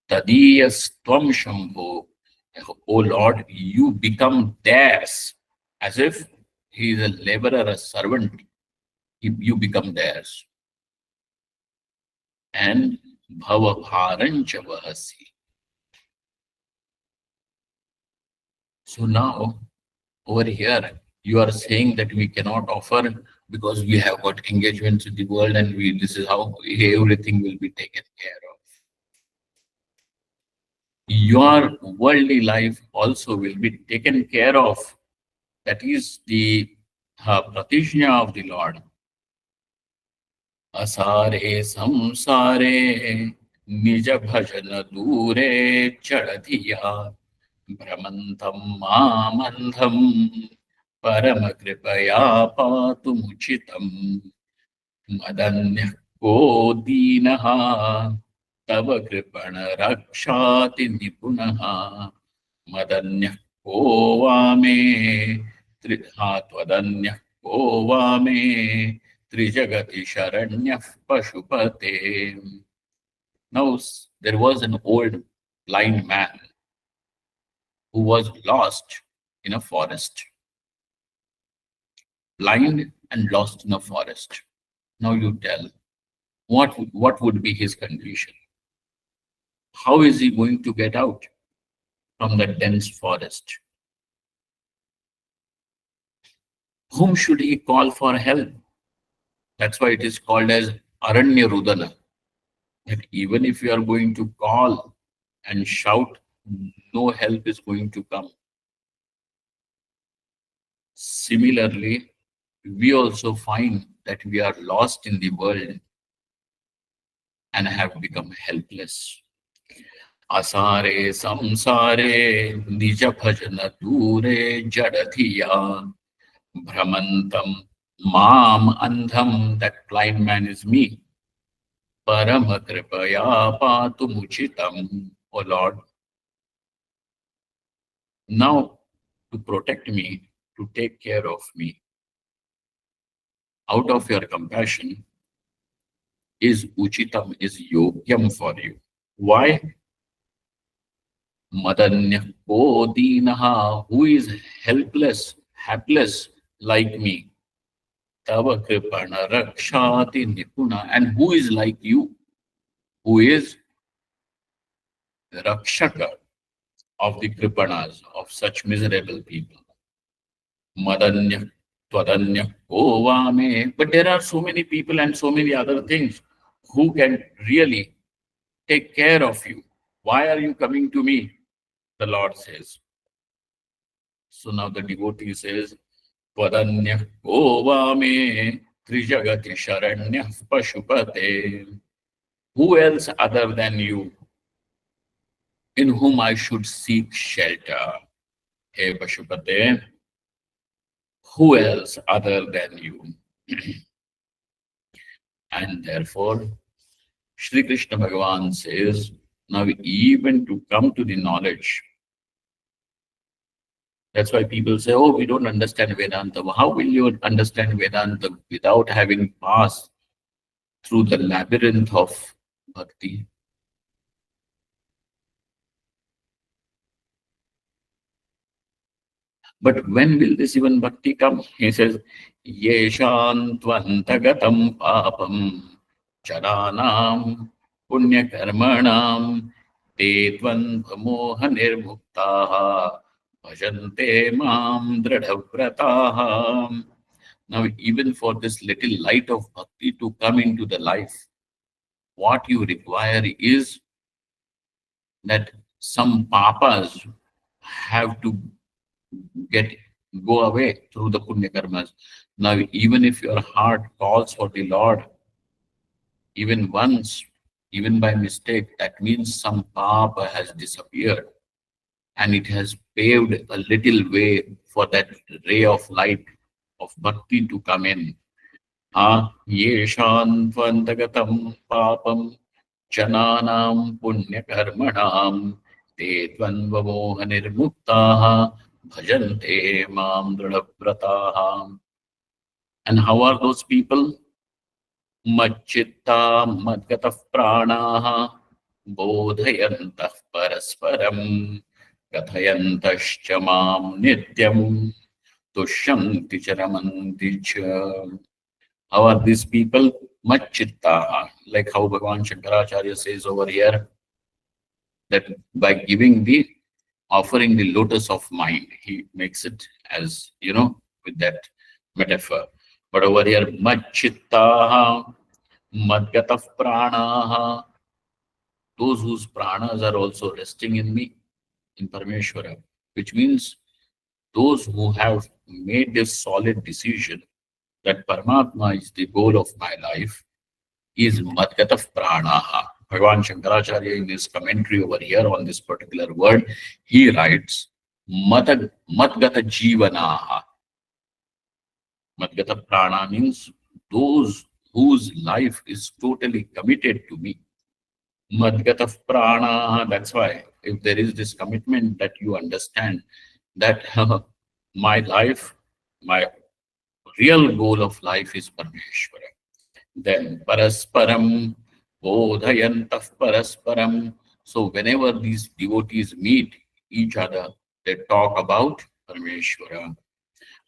Tadiyastvam shambho. O Lord, you become theirs, as if he is a laborer, a servant. You become theirs. And bhavabharancha vahasi. So now, over here, you are saying that we cannot offer because we have got engagements with the world and this is how everything will be taken care of. Your worldly life also will be taken care of. That is the pratisnya of the Lord. Asare samsare nija bhajana dure chadhiya brahmantam mamandham paramakripaya patumuchitam madanya ko dinaha tava kripana rakshati nipunaha madanya ko vame त्वदन्यः को वामे त्रिजगति शरण्यः पशुपते. Now there was an old blind man who was lost in a forest. blind and lost in a forest. Now you tell, what would be his condition? How is he going to get out from the dense forest? Whom should he call for help? That's why it is called as Aranya Rudana. That even if you are going to call and shout, no help is going to come. Similarly, we also find that we are lost in the world and have become helpless. Asare samsare nija bhajana dure jadathiya Brahmantam Mam Andham, that blind man is me. Parama Kripaya Patumuchitam, O Lord. Now, to protect me, to take care of me, out of your compassion, is Uchitam, is Yogyam for you. Why? Madanya Podinaha, who is helpless, hapless like me. Tava Kripana Rakshati Nipuna, and who is like you, who is the Rakshaka of the Kripanas, of such miserable people. Madanya, Twadanya, Ovame. But there are so many people and so many other things who can really take care of you. Why are you coming to me? The Lord says. So now the devotee says, Twadanya, Ovame, Trijagati Sharanya, Pashupate. Who else other than you in whom I should seek shelter? Hey Pashupate, who else other than you? And therefore, Sri Krishna Bhagavan says, now even to come to the knowledge, that's why people say, oh, we don't understand Vedanta. How will you understand Vedanta without having passed through the labyrinth of bhakti? But when will this even bhakti come? He says, Yeshantvantagatam papam charanam punyakarmanam te dvandvamoha nirmuktaha bhajante mam dradhavrataha. Now, even for this little light of bhakti to come into the life, what you require is that some papas have to get go away through the punya karmas. Now, even if your heart calls for the Lord, even once, even by mistake, that means some papa has disappeared and it has paved a little way for that ray of light of bhakti to come in. Yeshantvantagatam papam jananam punyakarmanam te dvandvamoha nirmuktaha bhajante mam dృఢవ్రతాః. And how are those people? Machchitta madgatah pranaha bodhayantah parasparam kathayantascha mam nityam tushyanti charamanti cha. How are these people? Machchitta, like how Bhagavan Shankaracharya says over here, that by giving the offering the lotus of mind, he makes it as, with that metaphor. But over here, Machchittaha, Madgatah Pranaha, those whose pranas are also resting in me, in Parameshwara, which means those who have made this solid decision that Paramatma is the goal of my life, is Madgatah Pranaha. Bhagavan Shankaracharya, in his commentary over here on this particular word, he writes, Madgata Jivanaha. Madgata Prana means those whose life is totally committed to me. Madgata Prana, that's why if there is this commitment that you understand that my life, my real goal of life is Parameshwara. Then Parasparam, Bodhayantah Parasparam. So whenever these devotees meet each other, they talk about Parameshwara.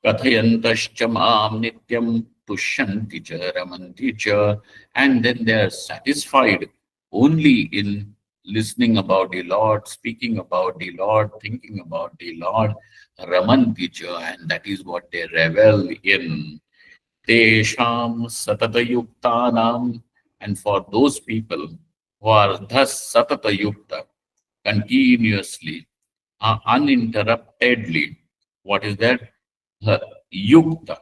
Kathayantascha mam nityam tushyanti cha ramanti cha. And then they are satisfied only in listening about the Lord, speaking about the Lord, thinking about the Lord, ramanti cha, and that is what they revel in. Tesham satatayuktanam, and for those people who are thus satatayukta, continuously, uninterruptedly, what is that? Uh, Yukta,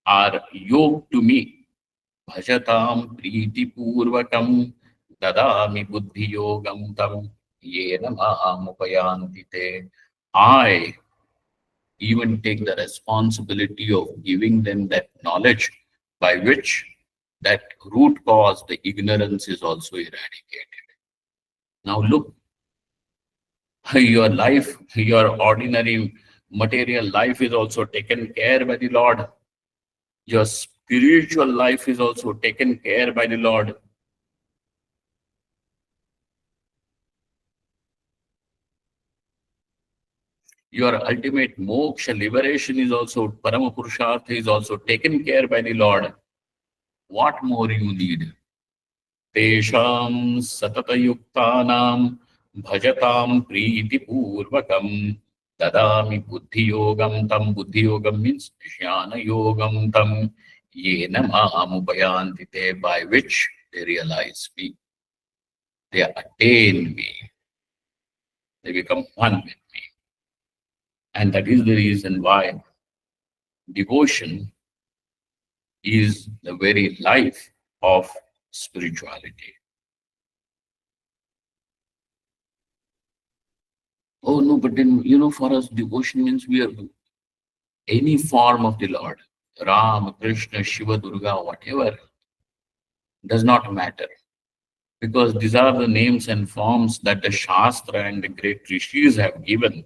are yoked to me. Bhajatam priti purvakam dadami buddhi yogam tam yena mahamupayanti te. I even take the responsibility of giving them that knowledge by which that root cause, the ignorance, is also eradicated. Now look, your life, your ordinary material life is also taken care by the Lord. Your spiritual life is also taken care by the Lord. Your ultimate moksha, liberation, is also, Paramapurushartha, is also taken care by the Lord. What more you need? Tesham satatayuktanam bhajatam pritipurvakam dadami buddhi yogam tam. Buddhi yogam means jnana yogam tam yena mahamupayanti te, by which they realize me, they attain me, they become one with me. And that is the reason why devotion is the very life of spirituality. Oh no, but then, for us, devotion means we are any form of the Lord, Ram, Krishna, Shiva, Durga, whatever, does not matter. Because these are the names and forms that the Shastra and the great rishis have given,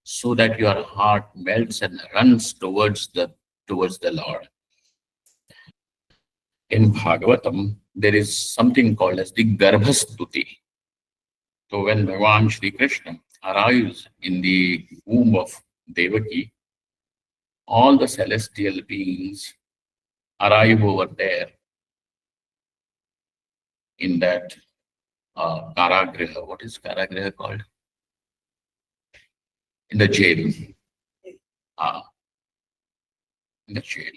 so that your heart melts and runs towards the Lord. In Bhagavatam, there is something called as the Garbhastuti. So when Bhagavan Shri Krishna arrives in the womb of Devaki, all the celestial beings arrive over there in that Karagriha. What is Karagriha called? In the jail. Uh, in the jail.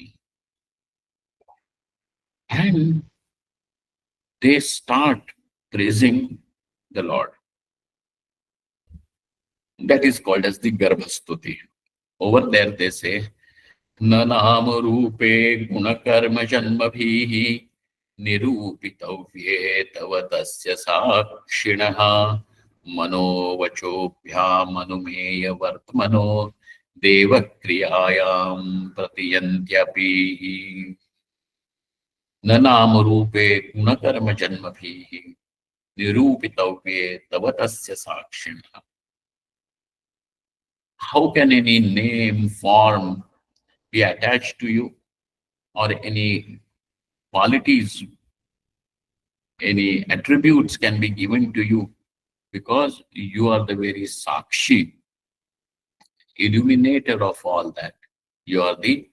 And they start praising the Lord. That is called as the Garbhastuti. Over there they say, Nanam Rupe Gunakarma Janmabhihi Nirupitavye Tavatasya Sakshinaha Manovachobhya Manumeya Vartmano Devakriyayam Pratiyantyapi Nanam Rupe Gunakarma Janmabhihi Nirupitavye Tavatasya Sakshinaha. How can any name, form be attached to you, or any qualities, any attributes can be given to you, because you are the very Sakshi, illuminator of all that. You are the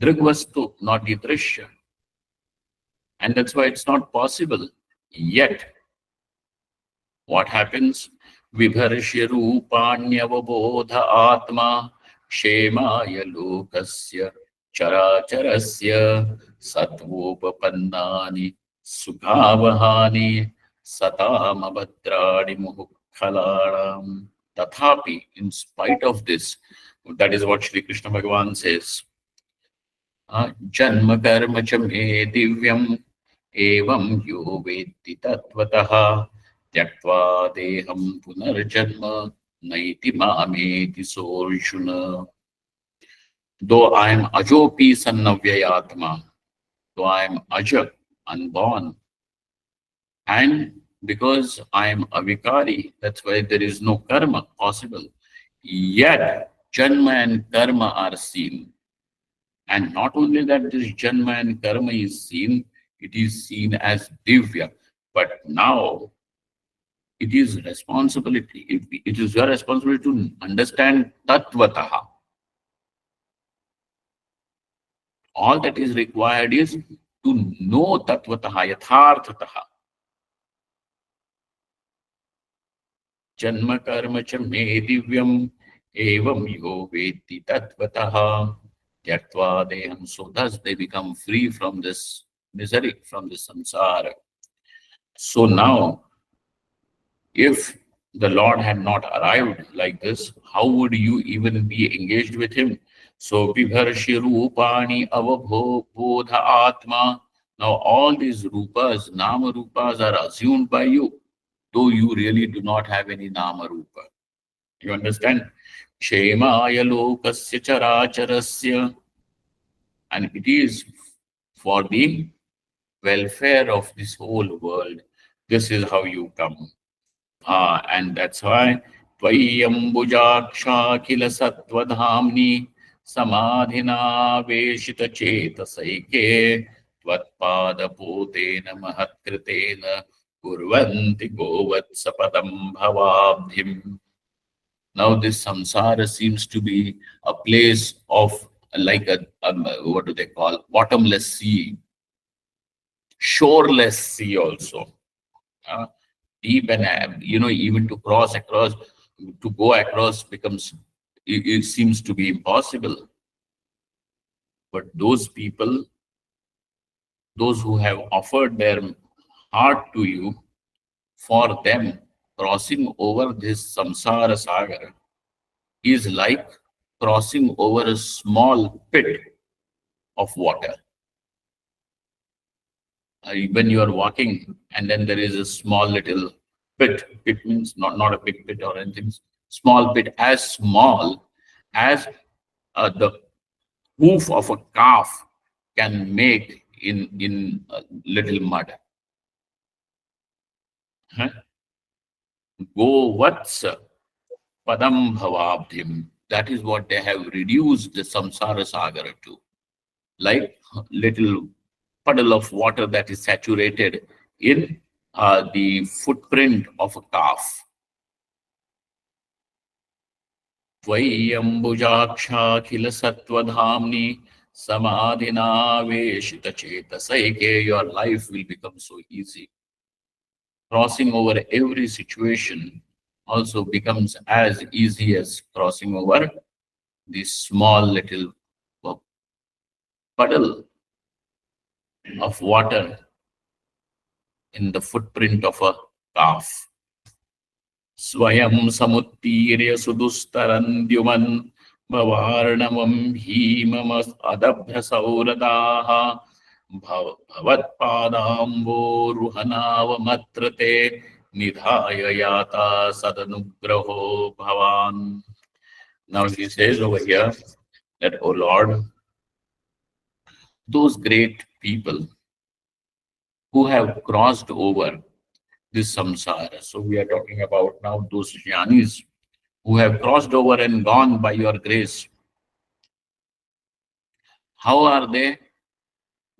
Drigvastu, not the Drishya. And that's why it's not possible. Yet, what happens? Vibharshya Rupanyavabodha Atma Shemaya Lokasya Characharasya Satvopapannani Sukhavahani Satamabhadradi Muhukkhalanam. Tathapi, in spite of this, that is what Sri Krishna Bhagavan says. Janma karma cha me divyam evam yo vetti tatvatah tyaktva deham punarjanma naiti mameti sorjuna. Though I am ajopi sannavyayatma, though I am aja, unborn, and because I am avikari, that's why there is no karma possible. Yet, janma and karma are seen. And not only that this janma and karma is seen, it is seen as divya. But now it is responsibility. It is your responsibility to understand tattvataha. All that is required is to know tattvataha, yatharthataha. Janma karma cha me divyam evam yo veti tattvataha tyaktva deham. So thus they become free from this misery, from this samsara. So now, if the Lord had not arrived like this, how would you even be engaged with him? So Vibharshi Rupani Avabodha Atma. Now all these rupas, Nama rupas are assumed by you, though you really do not have any Nama rupa. You understand? Kshemaya lokasya characharasya. And it is for the welfare of this whole world. This is how you come. And that's why Tvayambujaksha Sattvadhamni Samadhina Veshita Chetasaike Tvatpada Potena Mahatkritena Kurvanti Govatsapadam Bhavabhim. Now this samsara seems to be a place of like a what do they call, bottomless sea, shoreless sea also. Uh, Deep and even to cross across, to go across becomes, it seems to be impossible. But those people, those who have offered their heart to you, for them crossing over this samsara sagar is like crossing over a small pit of water. When you are walking and then there is a small little pit. Pit means not a big pit or anything. Small pit, as small as the hoof of a calf can make in little mud. Huh? Go what's padam bhavabdhim. That is what they have reduced the samsara sagar to, like little puddle of water that is saturated in the footprint of a calf. Tvayambujakshakhila sattvadhamni samadhina veshita chetasaike. Your life will become so easy. Crossing over every situation also becomes as easy as crossing over this small little puddle of water in the footprint of a calf. Swayam samuttirya sudustarandyuman bhavarnavam bhimamas adabhya sauradaha bhavatpadambo ruhanava matrate nidhaya yata sadanugraho bhavan. Now he says over here that, O Lord, those great people who have crossed over this samsara. So we are talking about now those jnanis who have crossed over and gone by your grace. How are they?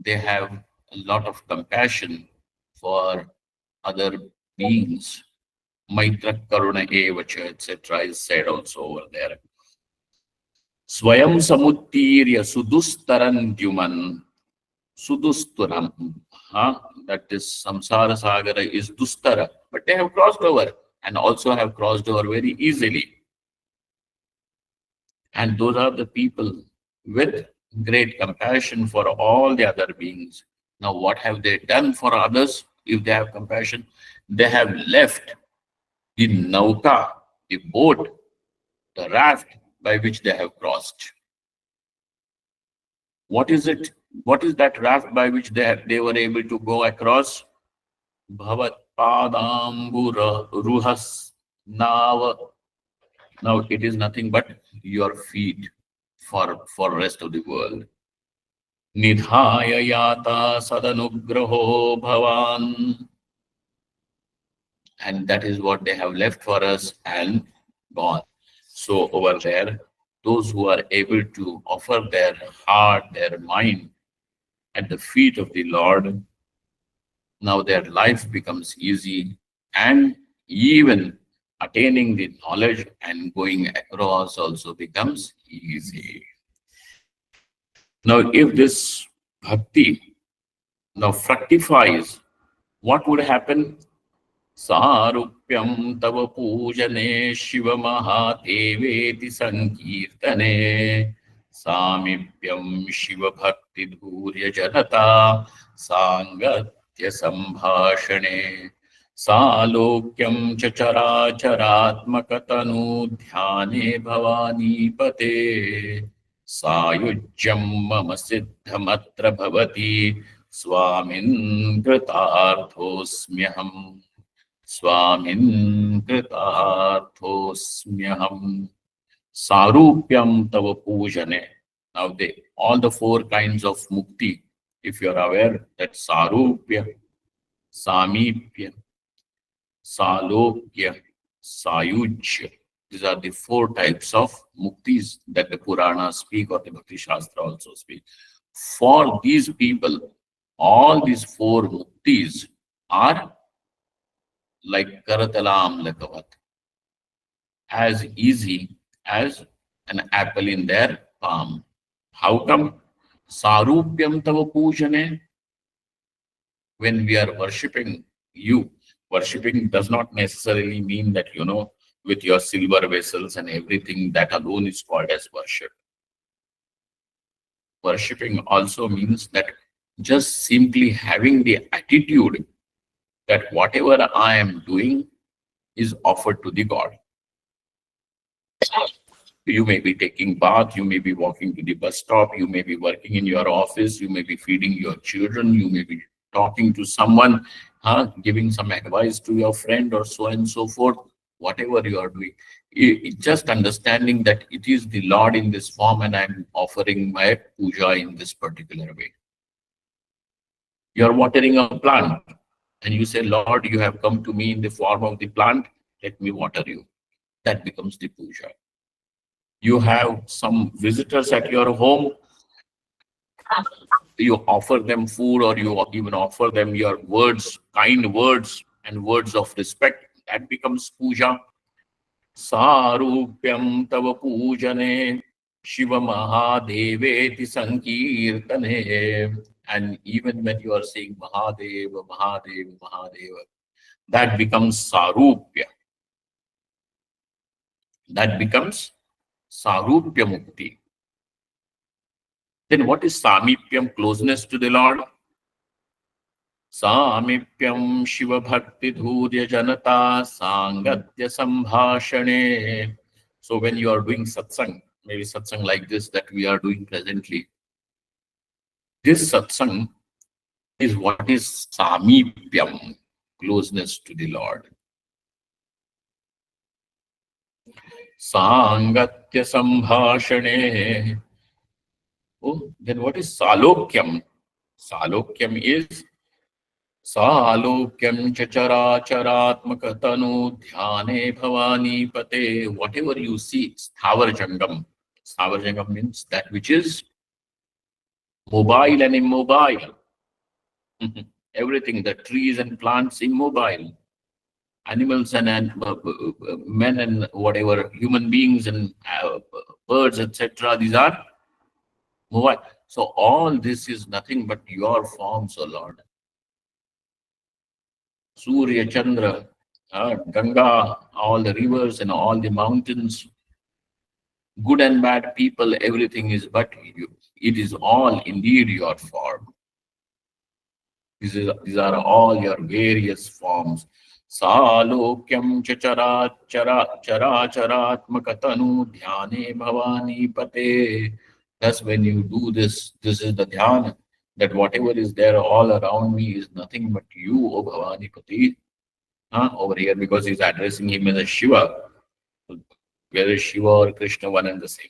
They have a lot of compassion for other beings. Maitra Karuna Evacha, etc. is said also over there. Swayam Samuttirya Sudustaran Dyuman. Sudusturam. That is samsara sagara is dustara, but they have crossed over and also have crossed over very easily. And those are the people with great compassion for all the other beings. Now, what have they done for others if they have compassion? They have left the nauka, the boat, the raft by which they have crossed. What is it? What is that raft by which they were able to go across? Bhavat padambura ruhas nava. Now it is nothing but your feet for rest of the world. Nidhaya yata sadanugraho bhavan. And that is what they have left for us and gone. So over there, those who are able to offer their heart, their mind at the feet of the Lord, now their life becomes easy, and even attaining the knowledge and going across also becomes easy. Now, if this bhakti now fructifies, what would happen? Sarupyam tava pujane Shiva Mahadevēti Sankirtane Samipyam Shiva Bhakti Dhurya Janata Sangatya Sambhashane Salokyam Chacharacharatmakatanu Dhyane Bhavani Pate Sayujyam Mama Siddhamatra Bhavati Swamin Kritarthosmyaham Swamin Kritarthosmyaham Sarupyam Tava Pujane. Now all the four kinds of mukti, if you are aware that Sarupya, Samipya, Salokya, Sayujya, these are the four types of muktis that the Puranas speak or the Bhakti Shastra also speak. For these people, all these four muktis are like Karatalam Lakavat, as easy as an apple in their palm. How come? Sarupyam Tava Pujane. When we are worshipping you, worshipping does not necessarily mean that, with your silver vessels and everything, that alone is called as worship. Worshipping also means that just simply having the attitude that whatever I am doing is offered to the God. You may be taking bath, you may be walking to the bus stop, you may be working in your office, you may be feeding your children, you may be talking to someone, giving some advice to your friend or so and so forth, whatever you are doing. Just understanding that it is the Lord in this form and I'm offering my puja in this particular way. You are watering a plant and you say, Lord, you have come to me in the form of the plant, let me water you. That becomes the puja. You have some visitors at your home, you offer them food or you even offer them your words, kind words and words of respect. That becomes puja. Sarupyam tava pujane Shiva Mahadeveti Sankirtane. And even when you are saying Mahadeva, Mahadeva, Mahadeva, that becomes Sarupya. That becomes Sarupya Mukti. Then what is Samipyam? Closeness to the Lord. Samipyam Shiva Bhakti Dhurya Janata Sangatya Sambhashane. So when you are doing satsang, maybe satsang like this that we are doing presently, this satsang is what is Samipyam, closeness to the Lord. Sangatya Sambhashane. Oh, then what is Salokyam? Salokyam is Salokyam Chacharacharatmakatanu Dhyane Bhavani Pate. Whatever you see, Sthavar Jangam. Sthavar Jangam means that which is mobile and immobile. Everything, the trees and plants immobile. Animals and men and whatever, human beings and birds, etc. These are mobile. So all this is nothing but your forms, O Lord. Surya, Chandra, Ganga, all the rivers and all the mountains, good and bad people, everything is but you. It is all indeed your form. These are all your various forms. Salokyam characharatmakatanu dhyane bhavani pate. Thus, when you do this, this is the dhyana, that whatever is there all around me is nothing but you, O Bhavani Pati. Over here, because he's addressing him as a Shiva, whether Shiva or Krishna, one and the same.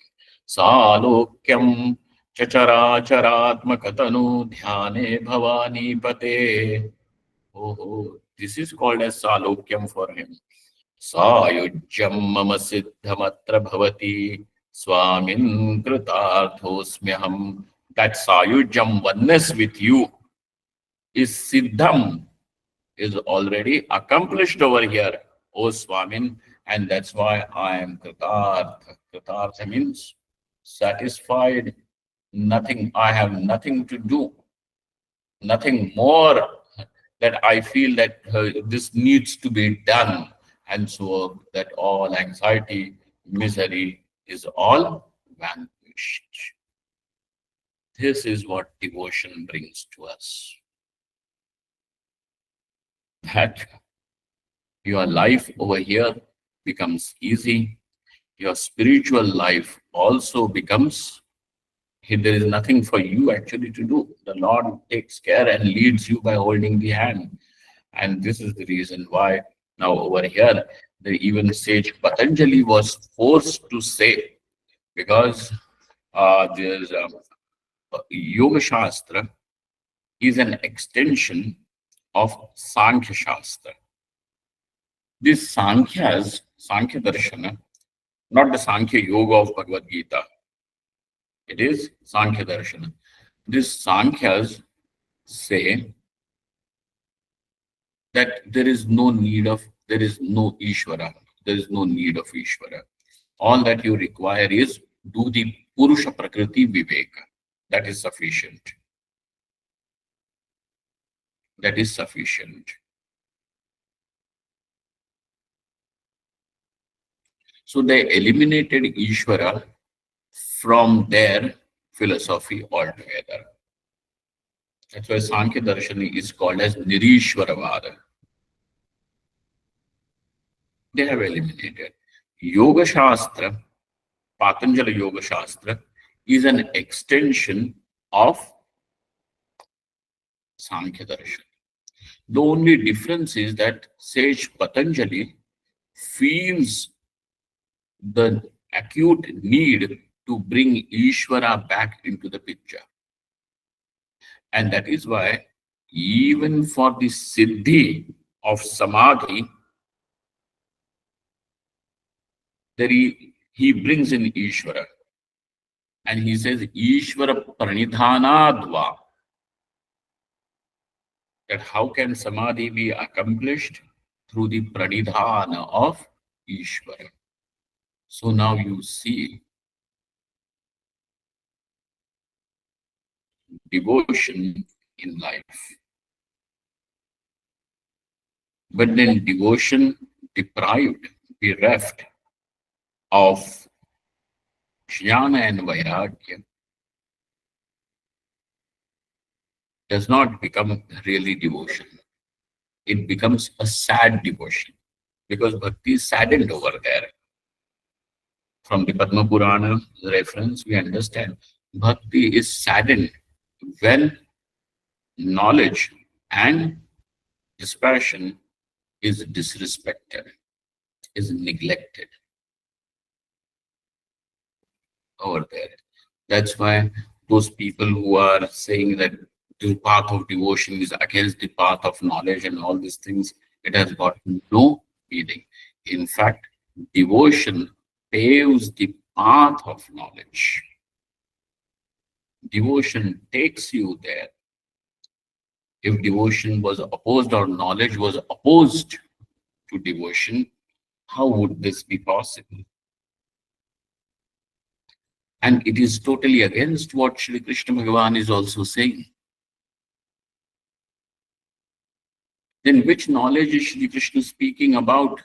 Salokyam chacharacharatmakatanu dhyane bhavani pate. Oh, this is called as Salokyam for him. Sayujyam mama siddhamatra bhavati swamin kritarthosmyaham. That Sayujyam, oneness with you, is siddham, is already accomplished over here, O Swamin, and that's why I am Kritartha. Kritartha means satisfied. Nothing, I have nothing to do, nothing more that I feel that this needs to be done. And so that all anxiety, misery is all vanished. This is what devotion brings to us. That your life over here becomes easy. Your spiritual life also becomes, there is nothing for you actually to do. The Lord takes care and leads you by holding the hand. And this is the reason why now over here, even sage Patanjali was forced to say, because there's Yoga Shastra is an extension of Sankhya Shastra. This Sankhya Darshana, not the Sankhya Yoga of Bhagavad Gita. It is Sankhya Darshana. These Sankhya's say that there is no Ishvara. There is no need of Ishvara. All that you require is do the Purusha Prakriti Viveka. That is sufficient. That is sufficient. So they eliminated Ishvara from their philosophy altogether. That's why Sankhya Darshani is called as Nirishvaravada. They have eliminated. Yoga Shastra, Patanjali Yoga Shastra, is an extension of Sankhya Darshana. The only difference is that sage Patanjali feels the acute need to bring Ishvara back into the picture. And that is why even for the Siddhi of Samadhi, he brings in Ishvara. And he says, Ishvara Pranidhanadva. That how can Samadhi be accomplished? Through the Pranidhana of Ishvara. So now you see devotion in life. But then devotion deprived, bereft of jnana and vairagya does not become really devotion. It becomes a sad devotion because bhakti is saddened over there. From the Padma Purana reference, we understand bhakti is saddened when knowledge and dispassion is disrespected, is neglected over there. That's why those people who are saying that the path of devotion is against the path of knowledge and all these things, it has got no meaning. In fact, devotion paves the path of knowledge. Devotion takes you there. If devotion was opposed or knowledge was opposed to devotion, how would this be possible? And it is totally against what Shri Krishna Bhagavan is also saying. Then which knowledge is Shri Krishna speaking about?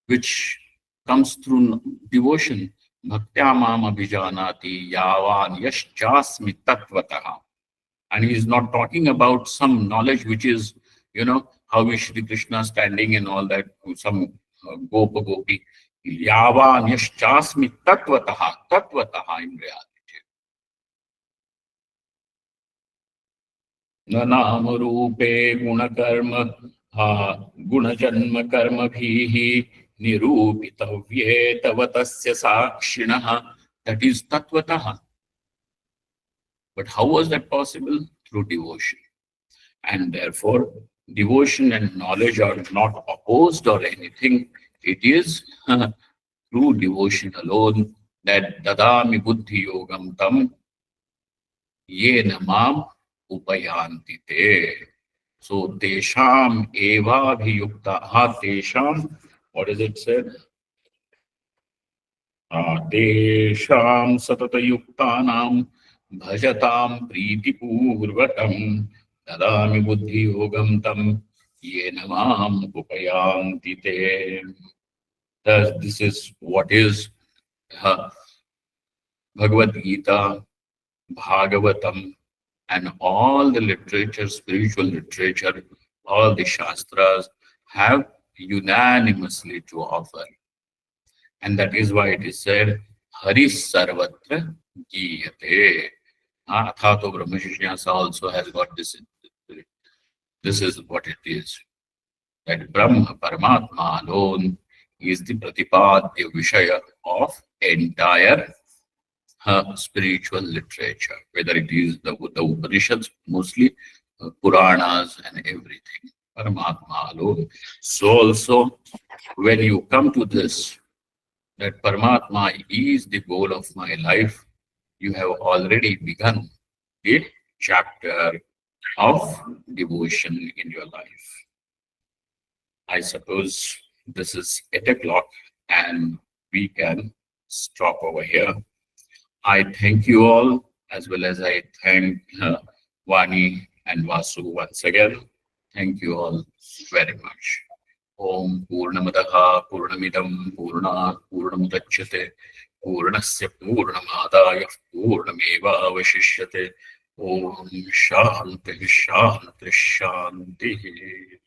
Which comes through devotion. Bhaktya mam abhijanati yavan yaschasmi tattvataha. And he is not talking about some knowledge which is, how is Shri Krishna standing and all that, some gopa gopi. Yavan yaschasmi tattvataha in reality. Na nama rupe guna karma guna janma karma bhihi nirupitavye tavatasya sakshinaha. That is tattvataha. But how was that possible? Through devotion. And therefore, devotion and knowledge are not opposed or anything. It is through devotion alone that dadami buddhi yogam tam yena mam upayanti te. So tesham eva bhiyukta tesham, what is it said? Tesham satata yuktanam Bhajatam Priti Purvakam Dadami Buddhi Yogam Tam Yena Mam Upayanti Te. Thus, this is what is uh, Bhagavad Gita, Bhagavatam, and all the literature, spiritual literature, all the Shastras have unanimously to offer. And that is why it is said, Hari Sarvatra Giyate. Athato Brahma Jignasa also has got this. This is what it is. That Brahma, Paramatma alone is the Pratipadya Vishaya of entire spiritual literature, whether it is the Upanishads, mostly Puranas and everything. Paramatma alone. So also, when you come to this, that Paramatma is the goal of my life, you have already begun the chapter of devotion in your life. I suppose this is 8 o'clock and we can stop over here. I thank you all, as well as I thank Vani and Vasu once again. Thank you all very much. Om Purnamadaha Purnamidam Purnat Purnamudachyate Purnasya Purnamadaya Purnameva Avashishyate. Om Shanti Shanti Shanti.